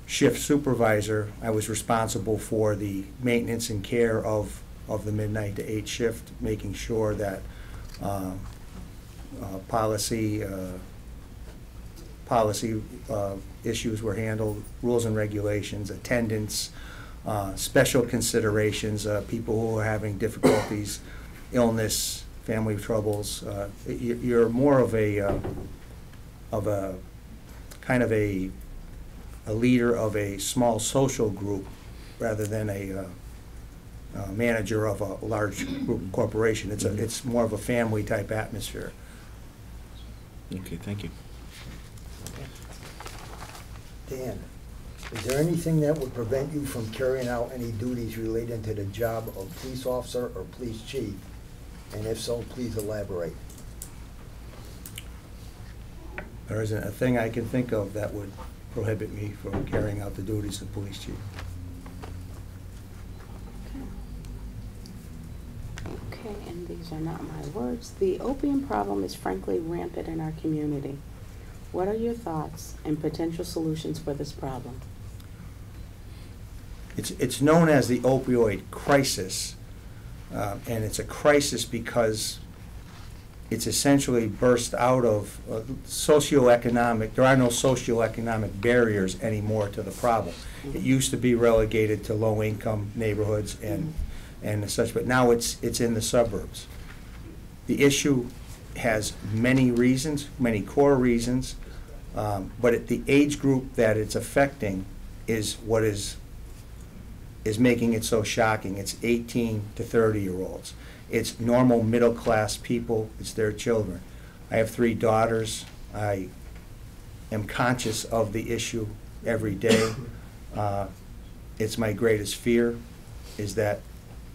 shift supervisor, I was responsible for the maintenance and care of the midnight to 8 shift, making sure that policy issues were handled, rules and regulations, attendance, special considerations, people who are having difficulties, illness, family troubles. You're more of a kind of a leader of a small social group rather than a manager of a large group corporation. It's more of a family type atmosphere. Okay, thank you. Dan, is there anything that would prevent you from carrying out any duties related to the job of police officer or police chief? And if so, please elaborate. There isn't a thing I can think of that would prohibit me from carrying out the duties of police chief. Okay, and these are not my words. The opium problem is frankly rampant in our community. What are your thoughts and potential solutions for this problem? It's known as the opioid crisis, and it's a crisis because it's essentially burst out of socioeconomic. There are no socioeconomic barriers anymore to the problem. It used to be relegated to low-income neighborhoods and such, but now it's in the suburbs. The issue has many reasons, many core reasons, but the age group that it's affecting is what is making it so shocking. It's 18 to 30-year-olds. It's normal middle-class people. It's their children. I have 3 daughters. I am conscious of the issue every day. It's my greatest fear is that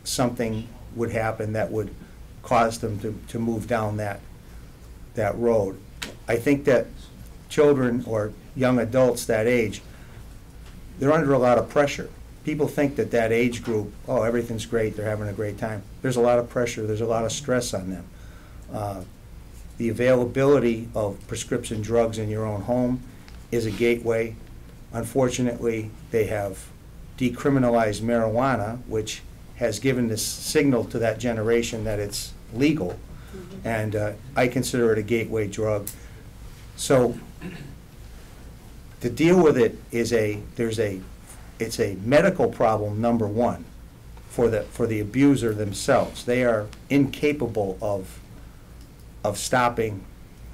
something would happen that would cause them to move down that road. I think that children or young adults that age, they're under a lot of pressure. people think that that age group, oh, everything's great, they're having a great time. There's a lot of pressure, there's a lot of stress on them. The availability of prescription drugs in your own home is a gateway. Unfortunately, they have decriminalized marijuana, which has given this signal to that generation that it's legal, and I consider it a gateway drug. So to deal with it is it's a medical problem, number one, for the abuser themselves. They are incapable of stopping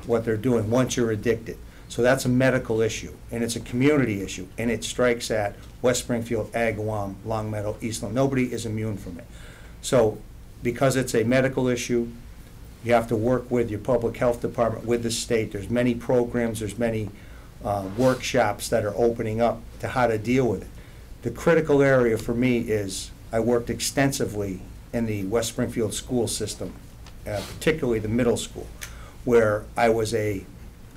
what they're doing once you're addicted. So that's a medical issue, and it's a community issue, and it strikes at West Springfield, Agawam, Long Meadow, Eastland. Nobody is immune from it. So because it's a medical issue, you have to work with your public health department, with the state. There's many programs, there's many workshops that are opening up to how to deal with it. The critical area for me is I worked extensively in the West Springfield school system, particularly the middle school, where I was a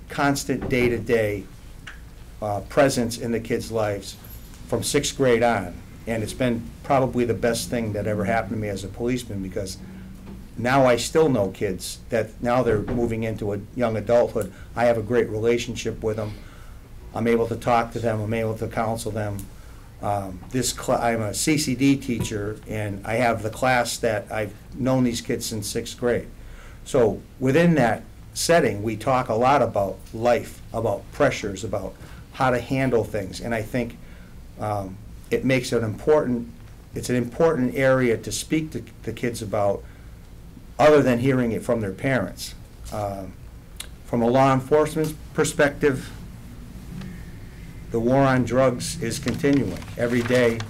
constant day-to-day presence in the kids' lives from 6th grade on. And it's been probably the best thing that ever happened to me as a policeman, because now I still know kids that now they're moving into a young adulthood. I have a great relationship with them. I'm able to talk to them. I'm able to counsel them. I'm a CCD teacher, and I have the class that I've known these kids since 6th grade. So within that setting, we talk a lot about life, about pressures, about how to handle things, and I think it makes it it's an important area to speak to the kids about, other than hearing it from their parents. From a law enforcement perspective, the war on drugs is continuing. Every day,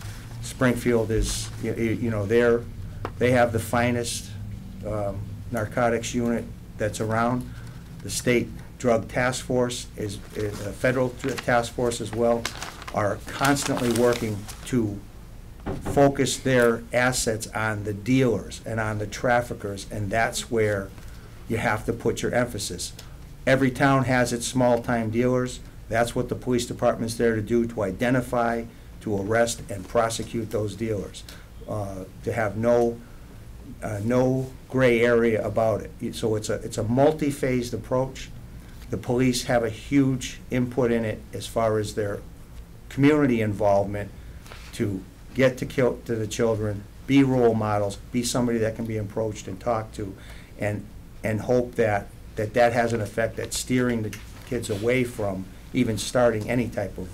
Springfield is, they have the finest narcotics unit that's around. The state drug task force is a federal task force as well, are constantly working to focus their assets on the dealers and on the traffickers, and that's where you have to put your emphasis. Every town has its small-time dealers. That's what the police department's there to do, to identify, to arrest, and prosecute those dealers, to have no gray area about it. So it's a multi-phased approach. The police have a huge input in it as far as their community involvement to get to the children, be role models, be somebody that can be approached and talked to, and hope that has an effect at steering the kids away from even starting any type of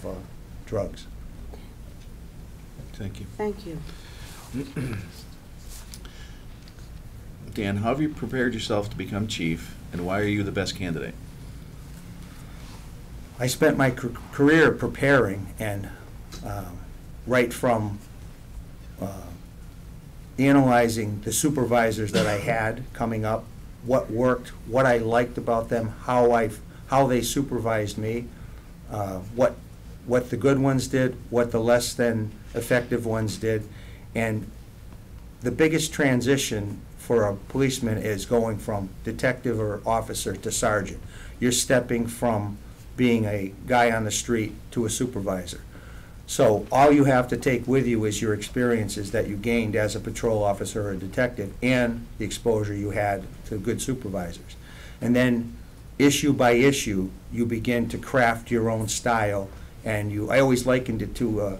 drugs. Thank you. Thank you. Dan, how have you prepared yourself to become chief, and why are you the best candidate? I spent my career preparing, and right from analyzing the supervisors that I had coming up, what worked, what I liked about them, how they supervised me, what the good ones did, what the less than effective ones did. And the biggest transition for a policeman is going from detective or officer to sergeant. You're stepping from being a guy on the street to a supervisor. So all you have to take with you is your experiences that you gained as a patrol officer or a detective, and the exposure you had to good supervisors. And then issue by issue, you begin to craft your own style, and I always likened it to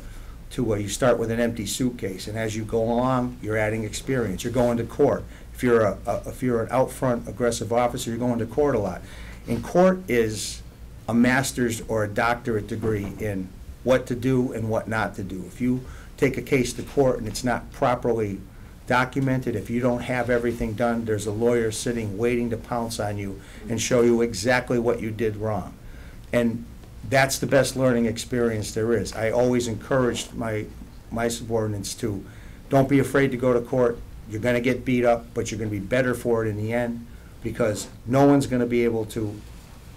you start with an empty suitcase, and as you go along, you're adding experience. You're going to court. If you're an out front aggressive officer, you're going to court a lot. And court is a master's or a doctorate degree in what to do and what not to do. If you take a case to court and it's not properly documented, if you don't have everything done, there's a lawyer sitting waiting to pounce on you and show you exactly what you did wrong. And that's the best learning experience there is. I always encouraged my subordinates to, don't be afraid to go to court. You're going to get beat up, but you're going to be better for it in the end, because no one's going to be able to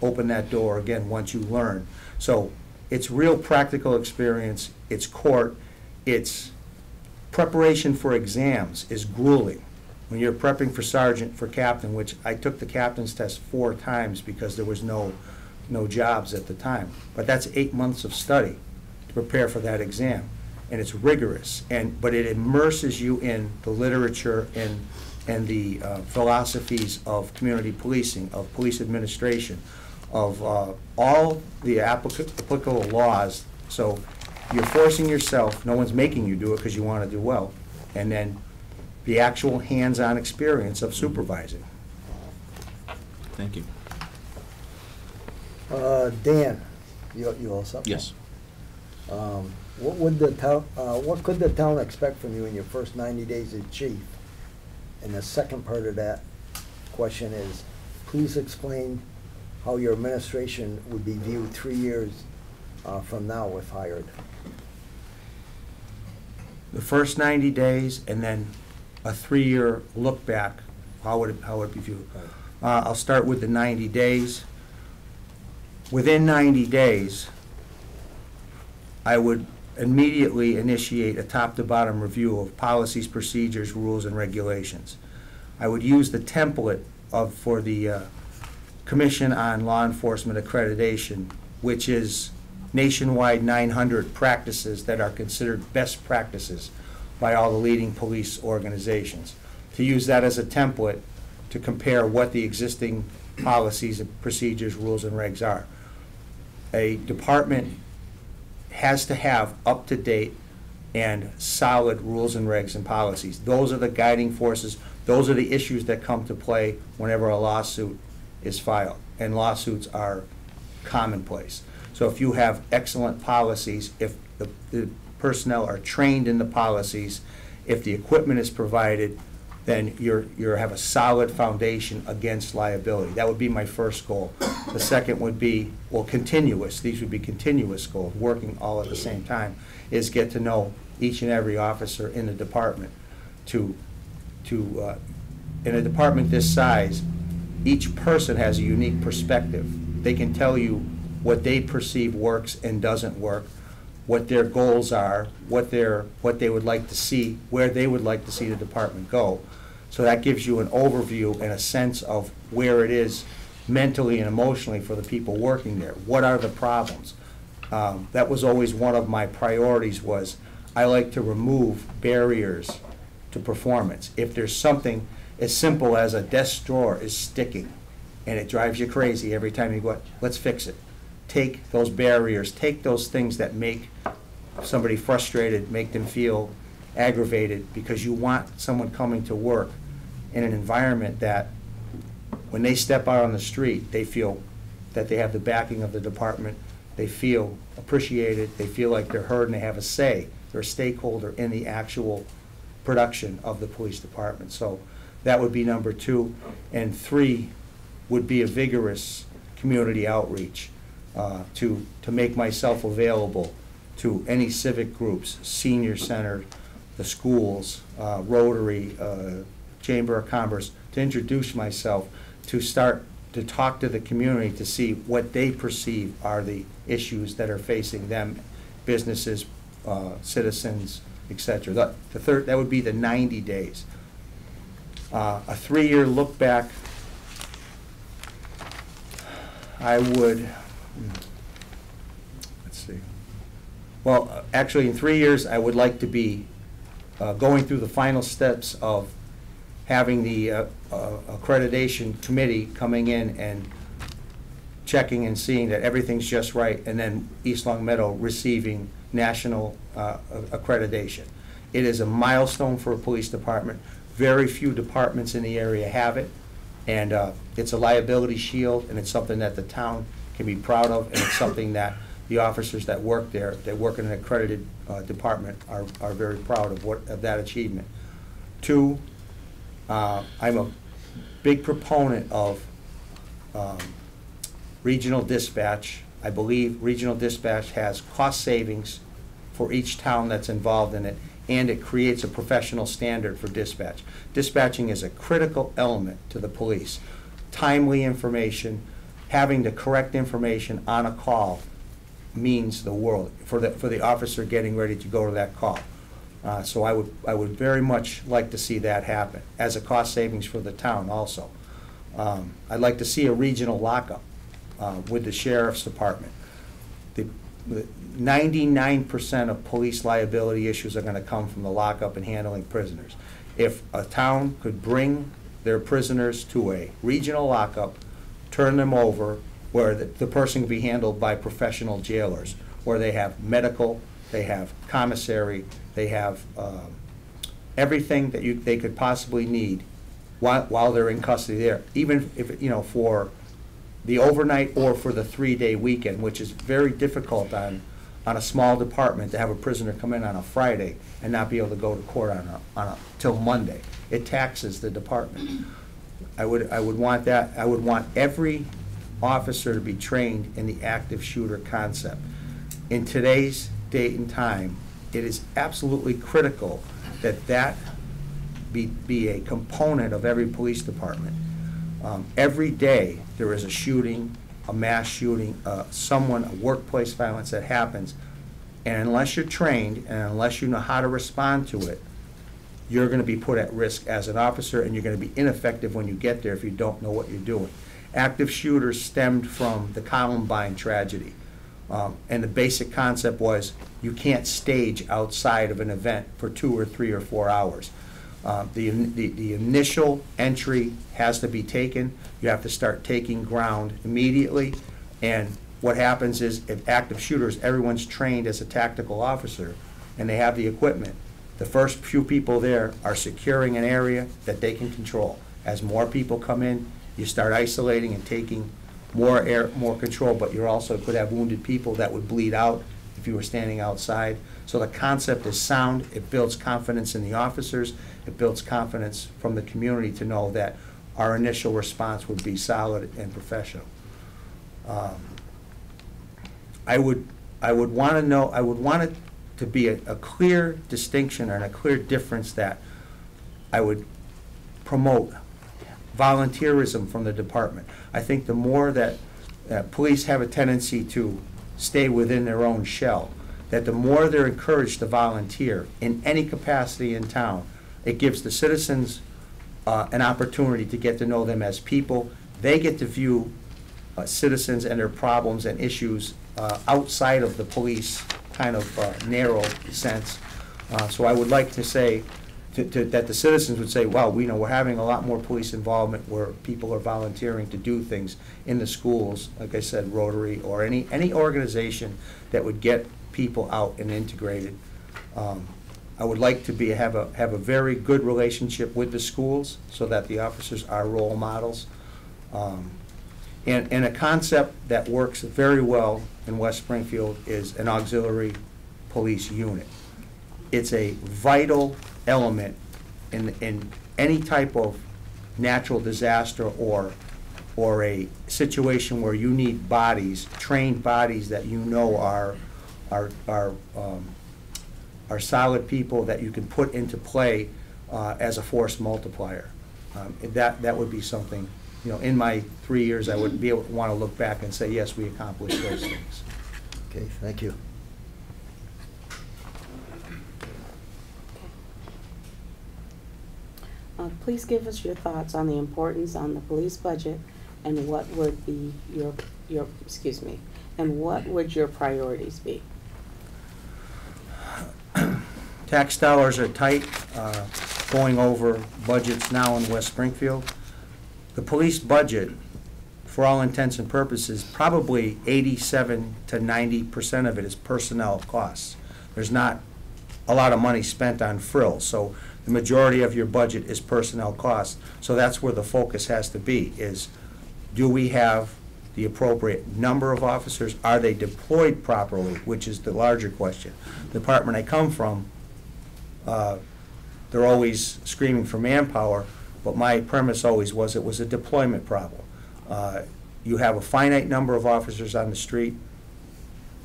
open that door again once you learn. So it's real practical experience. It's court. It's preparation for exams is grueling. When you're prepping for sergeant, for captain, which I took the captain's test 4 times because there was no jobs at the time. But that's 8 months of study to prepare for that exam. and it's rigorous, but it immerses you in the literature and the philosophies of community policing, of police administration, of all the applicable laws. So you're forcing yourself, no one's making you do it because you want to do well, and then the actual hands-on experience of supervising. Thank you. Dan, you all set? Yes. What could the town expect from you in your first 90 days as chief? And the second part of that question is, please explain how your administration would be viewed 3 years from now if hired. The first 90 days and then a 3-year look back, how would it be viewed? I'll start with the 90 days. Within 90 days, I would immediately initiate a top-to-bottom review of policies, procedures, rules, and regulations. I would use the template for the Commission on Law Enforcement Accreditation, which is nationwide 900 practices that are considered best practices by all the leading police organizations. To use that as a template to compare what the existing policies, procedures, rules, and regs are. A department has to have up-to-date and solid rules and regs and policies. Those are the guiding forces. Those are the issues that come to play whenever a lawsuit is filed, and lawsuits are commonplace. So if you have excellent policies, if the personnel are trained in the policies, if the equipment is provided, then you have a solid foundation against liability. That would be my first goal. The second would be, well, continuous. These would be continuous goals, working all at the same time, is get to know each and every officer in the department. In a department this size, each person has a unique perspective. They can tell you what they perceive works and doesn't work, what their goals are, what they would like to see, where they would like to see the department go. So that gives you an overview and a sense of where it is mentally and emotionally for the people working there. What are the problems? That was always one of my priorities. Was I like to remove barriers to performance. If there's something as simple as a desk drawer is sticking and it drives you crazy every time you go, let's fix it. Take those barriers, take those things that make somebody frustrated, make them feel aggravated, because you want someone coming to work in an environment that when they step out on the street, they feel that they have the backing of the department, they feel appreciated, they feel like they're heard, and they have a say. They're a stakeholder in the actual production of the police department. So that would be number 2. And 3 would be a vigorous community outreach to make myself available to any civic groups, senior center, the schools, Rotary, Chamber of Commerce, to introduce myself, to start to talk to the community to see what they perceive are the issues that are facing them, businesses, citizens, etc. The third, that would be the 90 days. A 3-year look back, I would, let's see. Well, actually, in 3 years, I would like to be going through the final steps of having the accreditation committee coming in and checking and seeing that everything's just right, and then East Long Meadow receiving national accreditation. It is a milestone for a police department. Very few departments in the area have it, and it's a liability shield, and it's something that the town can be proud of, and it's something that the officers that work there, that work in an accredited department, are very proud of that achievement. 2, I'm a big proponent of regional dispatch. I believe regional dispatch has cost savings for each town that's involved in it, and it creates a professional standard for dispatch. Dispatching is a critical element to the police. Timely information, having the correct information on a call means the world for the officer getting ready to go to that call. So I would very much like to see that happen as a cost savings for the town also. I'd like to see a regional lockup with the sheriff's department. 99% of police liability issues are gonna come from the lockup and handling prisoners. If a town could bring their prisoners to a regional lockup, turn them over, where the person can be handled by professional jailers, where they have medical, they have commissary, they have everything that they could possibly need while they're in custody there, even if, you know, for the overnight or for the 3-day weekend, which is very difficult on a small department to have a prisoner come in on a Friday and not be able to go to court till Monday. It taxes the department. I would want that. I would want every officer to be trained in the active shooter concept. In today's date and time, it is absolutely critical that that be a component of every police department. Every day there is a shooting, a mass shooting, a workplace violence that happens, and unless you're trained and unless you know how to respond to it, you're going to be put at risk as an officer, and you're going to be ineffective when you get there if you don't know what you're doing. Active shooters stemmed from the Columbine tragedy, and the basic concept was you can't stage outside of an event for 2 or 3 or 4 hours. The initial entry has to be taken. You have to start taking ground immediately, and what happens is, if active shooters, everyone's trained as a tactical officer, and they have the equipment. The first few people there are securing an area that they can control. As more people come in, you start isolating and taking more control, but you also could have wounded people that would bleed out if you were standing outside. So the concept is sound. It builds confidence in the officers. It builds confidence from the community to know that our initial response would be solid and professional. I would want it to be a clear distinction and a clear difference that I would promote volunteerism from the department. I think the more that police have a tendency to stay within their own shell, that the more they're encouraged to volunteer in any capacity in town, it gives the citizens an opportunity to get to know them as people. They get to view citizens and their problems and issues outside of the police kind of narrow sense. So I would like to say that the citizens would say, wow, we're having a lot more police involvement where people are volunteering to do things in the schools, like I said, Rotary, or any organization that would get people out and integrated. I would like to have a very good relationship with the schools so that the officers are role models. And a concept that works very well in West Springfield is an auxiliary police unit. It's a vital element in any type of natural disaster or a situation where you need bodies, trained bodies that you know are solid people that you can put into play as a force multiplier. That would be something, in my 3 years, I would be able to want to look back and say, yes, we accomplished those things. Okay, thank you. Please give us your thoughts on the importance on the police budget and what would be and what would your priorities be? Tax dollars are tight, going over budgets now in West Springfield. The police budget, for all intents and purposes, probably 87 to 90% of it is personnel costs. There's not a lot of money spent on frills, so the majority of your budget is personnel costs. So that's where the focus has to be, is do we have the appropriate number of officers? Are they deployed properly, which is the larger question. The department I come from, they're always screaming for manpower, but my premise always was it was a deployment problem. You have a finite number of officers on the street.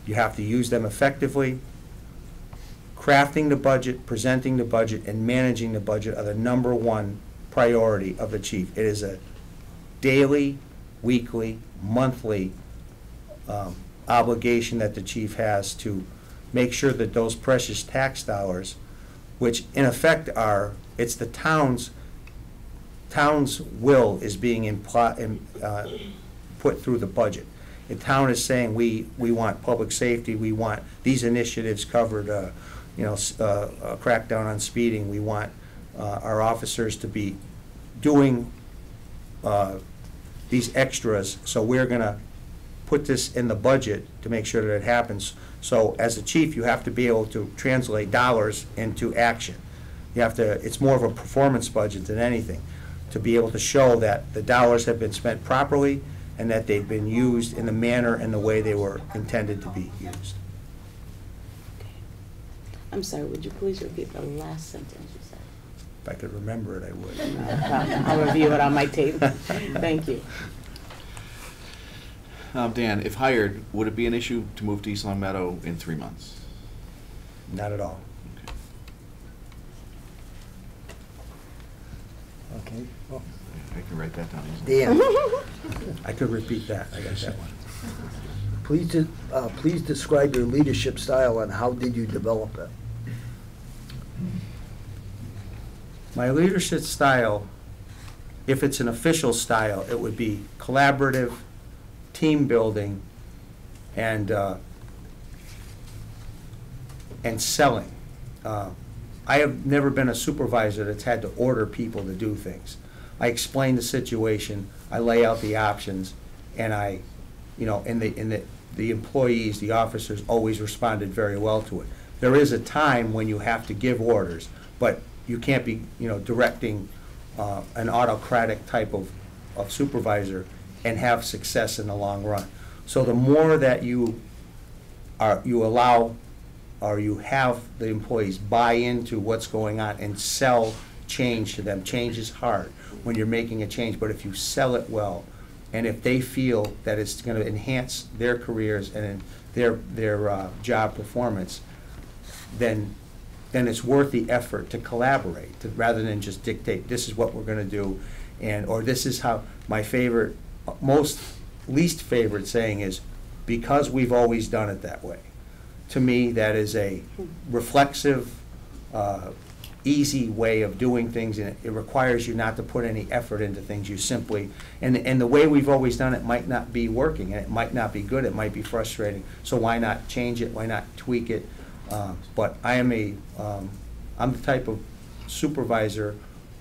You have to use them effectively. Crafting the budget, presenting the budget, and managing the budget are the #1 priority of the chief. It is a daily, weekly, monthly obligation that the chief has to make sure that those precious tax dollars, which in effect it's the town's will is being put through the budget. The town is saying, we want public safety, we want these initiatives covered, a crackdown on speeding, we want our officers to be doing these extras, so we're gonna put this in the budget to make sure that it happens. So as a chief, you have to be able to translate dollars into action. You have to, it's more of a performance budget than anything, to be able to show that the dollars have been spent properly and that they've been used in the manner and the way they were intended to be used. I'm sorry, would you please repeat the last sentence you said? If I could remember it, I would. No problem. I'll review it on my tape. Thank you. Dan, if hired, would it be an issue to move to East Long Meadow in 3 months? Not at all. Okay. Well, I can write that down easily. Dan, I could repeat that, I got that one. please describe your leadership style and how did you develop it? My leadership style, if it's an official style, it would be collaborative, team building, and selling. I have never been a supervisor that's had to order people to do things. I explain the situation, I lay out the options, and the employees, the officers always responded very well to it. There is a time when you have to give orders, but you can't be, directing an autocratic type of supervisor and have success in the long run. So the more that you allow or you have the employees buy into what's going on and sell change to them. Change is hard when you're making a change, but if you sell it well, and if they feel that it's going to enhance their careers and their job performance, then it's worth the effort to collaborate, rather than just dictate, this is what we're going to do, or this is how. My favorite, least favorite saying is, because we've always done it that way. To me, that is a reflexive, easy way of doing things, and it requires you not to put any effort into things. You simply, and the way we've always done it might not be working, and it might not be good, it might be frustrating, so why not change it, why not tweak it? But I'm the type of supervisor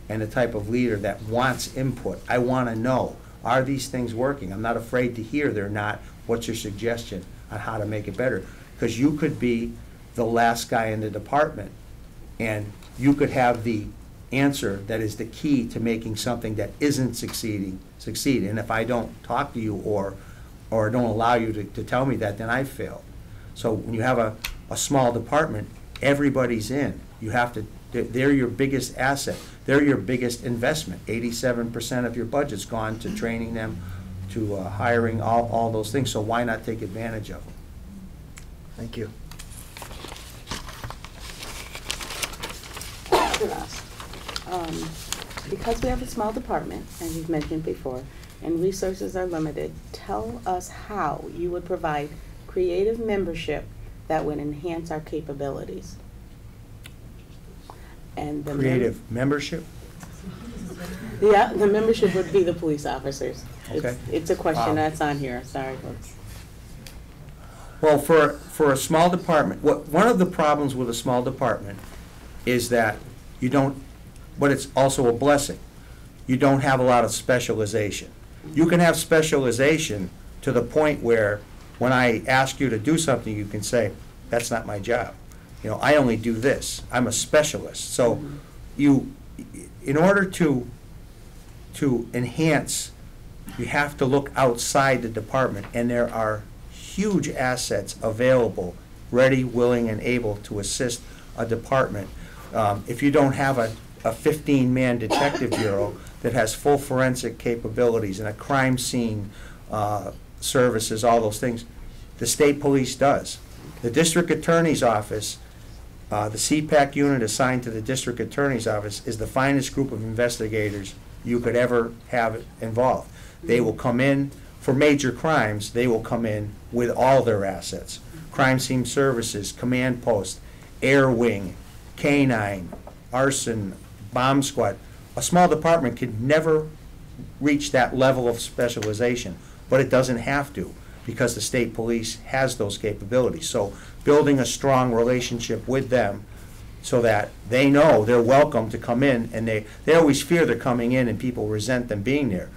and the type of leader that wants input. I want to know, are these things working? I'm not afraid to hear they're not. What's your suggestion on how to make it better? Because you could be the last guy in the department, and you could have the answer that is the key to making something that isn't succeed. And if I don't talk to you or don't allow you to tell me that, then I've failed. So when you have a small department, everybody's in. You have to, they're your biggest asset. They're your biggest investment. 87% of your budget's gone to training them, to hiring, all those things. So why not take advantage of them? Thank you. Because we have a small department, as you've mentioned before, and resources are limited, tell us how you would provide creative membership that would enhance our capabilities. And the Creative membership? Yeah, the membership would be the police officers. Okay. It's a question that's on here, sorry folks. Well, for a small department, one of the problems with a small department is that you don't, but it's also a blessing, you don't have a lot of specialization. You can have specialization to the point where when I ask you to do something, you can say, that's not my job. I only do this. I'm a specialist. So in order to enhance, you have to look outside the department, and there are huge assets available, ready, willing, and able to assist a department. If you don't have a 15-man detective bureau that has full forensic capabilities and a crime scene services, all those things, the state police does. The district attorney's office, the CPAC unit assigned to the district attorney's office, is the finest group of investigators you could ever have involved. They will come in for major crimes. They will come in with all their assets: crime scene services, command post, air wing, canine, arson, bomb squad. A small department could never reach that level of specialization, but it doesn't have to. because the state police has those capabilities. So building a strong relationship with them so that they know they're welcome to come in, and they always fear they're coming in and people resent them being there.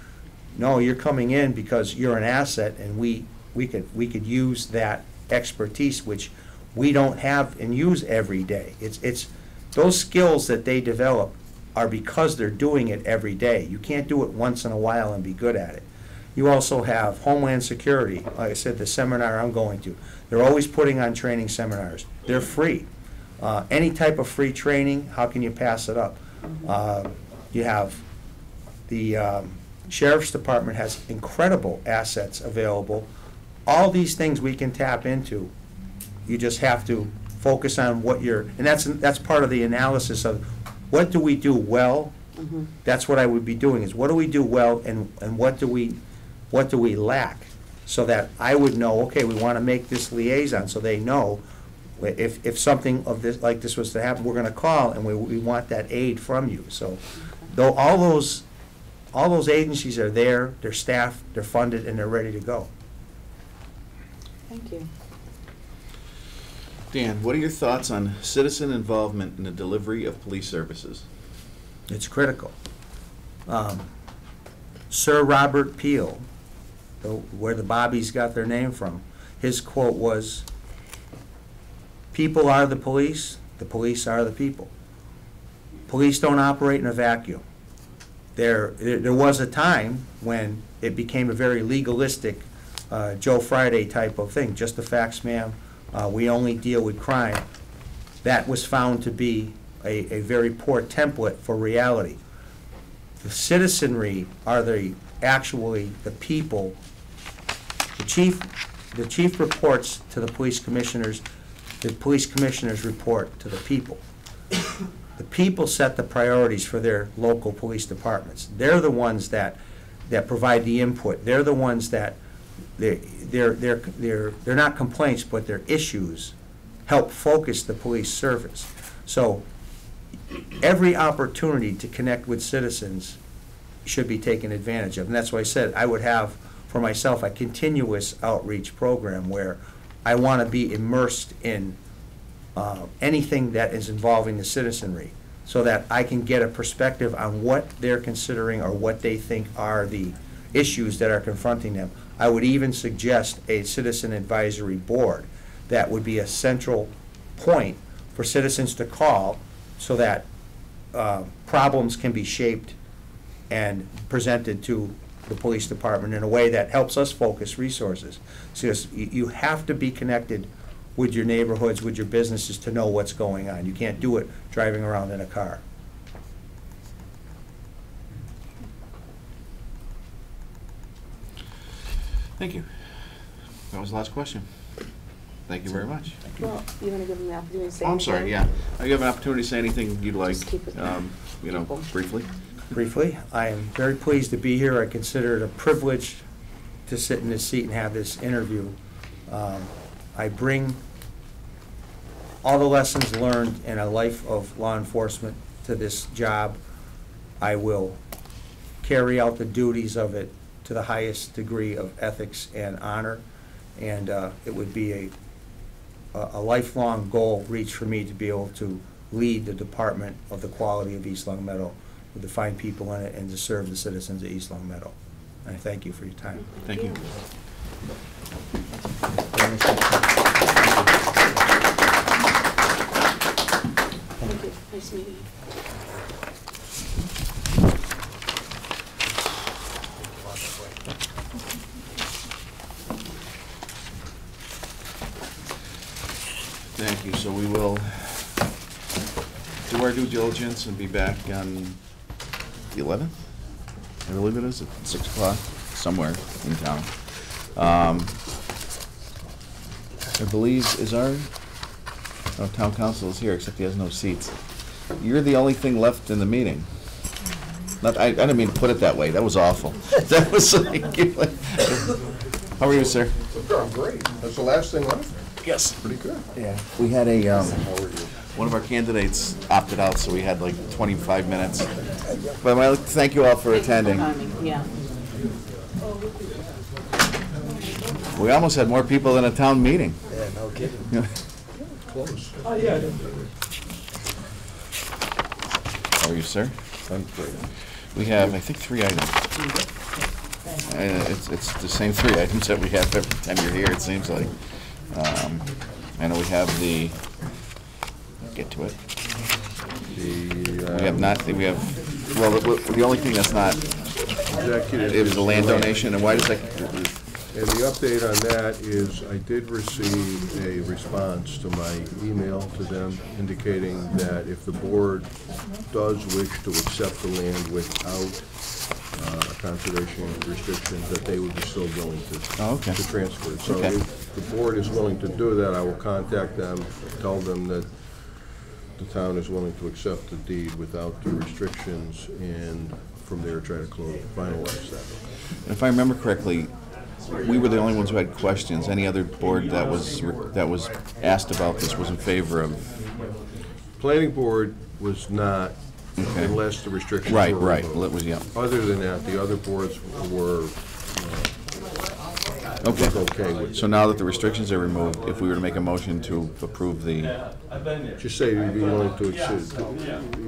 No, you're coming in because you're an asset, and we could use that expertise, which we don't have and use every day. It's those skills that they develop are because they're doing it every day. You can't do it once in a while and be good at it. You also have Homeland Security. Like I said, the seminar I'm going to, they're always putting on training seminars. They're free. Any type of free training, how can you pass it up? You have the Sheriff's Department has incredible assets available. All these things we can tap into. You just have to focus on what you're, and that's part of the analysis of what do we do well. That's what I would be doing, is what do we do well, and what do we lack, so that I would know, okay, we want to make this liaison, so they know if something of this like this was to happen, we're going to call, and we want that aid from you. So though all those agencies are there, they're staffed, they're funded, and they're ready to go. Thank you. Dan, what are your thoughts on citizen involvement in the delivery of police services? It's critical. Sir Robert Peel, where the Bobbies got their name from, his quote was, "People are the police are the people." Police don't operate in a vacuum. There was a time when it became a very legalistic Joe Friday type of thing, just the facts, ma'am. We only deal with crime. That was found to be a very poor template for reality. The citizenry are actually the people. The chief reports to the police commissioners. The police commissioners report to the people. The people set the priorities for their local police departments. They're the ones that provide the input. They're the ones that they're not complaints, but they're issues help focus the police service. So every opportunity to connect with citizens should be taken advantage of. And that's why I said I would have for myself a continuous outreach program where I want to be immersed in anything that is involving the citizenry, so that I can get a perspective on what they're considering or what they think are the issues that are confronting them. I would even suggest a citizen advisory board that would be a central point for citizens to call, so that problems can be shaped and presented to the police department in a way that helps us focus resources. So you have to be connected with your neighborhoods, with your businesses, to know what's going on. You can't do it driving around in a car. Thank you. That was the last question. Thank you very much. Well, you want to give them the opportunity to say Oh, I'm sorry, yeah. You have an opportunity to say anything you'd like, Just keep it briefly. Briefly, I am very pleased to be here. I consider it a privilege to sit in this seat and have this interview. I bring all the lessons learned in a life of law enforcement to this job. I will carry out the duties of it to the highest degree of ethics and honor, and it would be a lifelong goal reach for me to be able to lead the department of the quality of East Long Meadow with the fine people in it and to serve the citizens of East Long Meadow. And I thank you for your time. Thank you. Thank you. Nice meeting you. Thank you. So we will do our due diligence and be back on the 11th, I believe it is, at 6 o'clock, somewhere in town. I believe town council is here, except he has no seats. You're the only thing left in the meeting. I didn't mean to put it that way. That was awful. That was like, how are you, sir? I'm great. That's the last thing left. Yes. Pretty good. Yeah. We had one of our candidates opted out, so we had like 25 minutes. But I'd like to thank you all for attending. Yeah. We almost had more people than a town meeting. Yeah, no kidding. Close. Oh, yeah. How are you, sir? I'm great. We have, I think, 3 items. It's the same 3 items that we have every time you're here, it seems like. I know we have the, let's get to it. We have not, we have, well, the only thing that's not, Executive it was the land donation, and why does that, And the update on that is I did receive a response to my email to them indicating that if the board does wish to accept the land without conservation restrictions, that they would be still willing to to transfer it. So Okay. if the board is willing to do that, I will contact them, tell them that the town is willing to accept the deed without the restrictions, and from there try to finalize that. if I remember correctly, we were the only ones who had questions. Any other board that was asked about this was in favor of? Planning board was not, Okay. unless the restrictions Right, were right. removed. Well, it was, yeah. Other than that, the other boards were Okay. okay with it. So now that the restrictions are removed, if we were to make a motion to approve the, Just say you'd be willing to accept.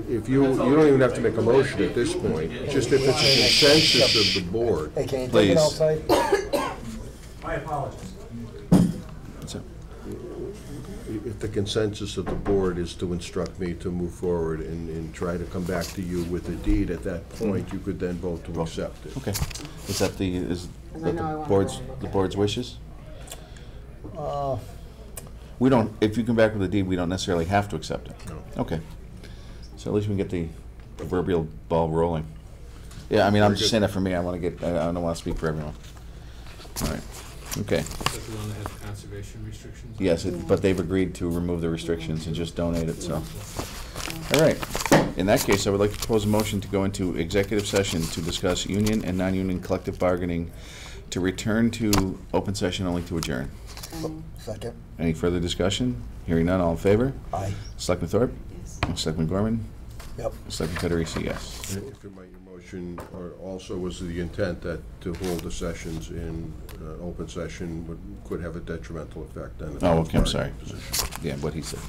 If you don't even have to make a motion at this point, just if it's a consensus of the board. Hey, can you take Please. it outside? My apologies. what's up? If the consensus of the board is to instruct me to move forward and try to come back to you with a deed, at that point, you could then vote to accept it. Okay. Is that Because I know I want the board's wishes? Uh, We don't, if you come back with a deed, we don't necessarily have to accept it. No. Okay. So at least we can get the proverbial ball rolling. Yeah, I mean, I'm Very just good. saying that for me. I don't want to speak for everyone. All right. Okay. Is that the one that has conservation restrictions? Yes, but they've agreed to remove the restrictions and just donate it, so. All right. In that case, I would like to propose a motion to go into executive session to discuss union and non-union collective bargaining, to return to open session only to adjourn. Second. Any further discussion? Hearing none, all in favor? Aye. Selectman Thorpe? Yes. Selectman Gorman? Yep. Selectman Federici, yes. And if it might, your motion also was the intent that to hold the sessions in open session could have a detrimental effect on the. Oh, okay, I'm sorry. position. Yeah, what he said.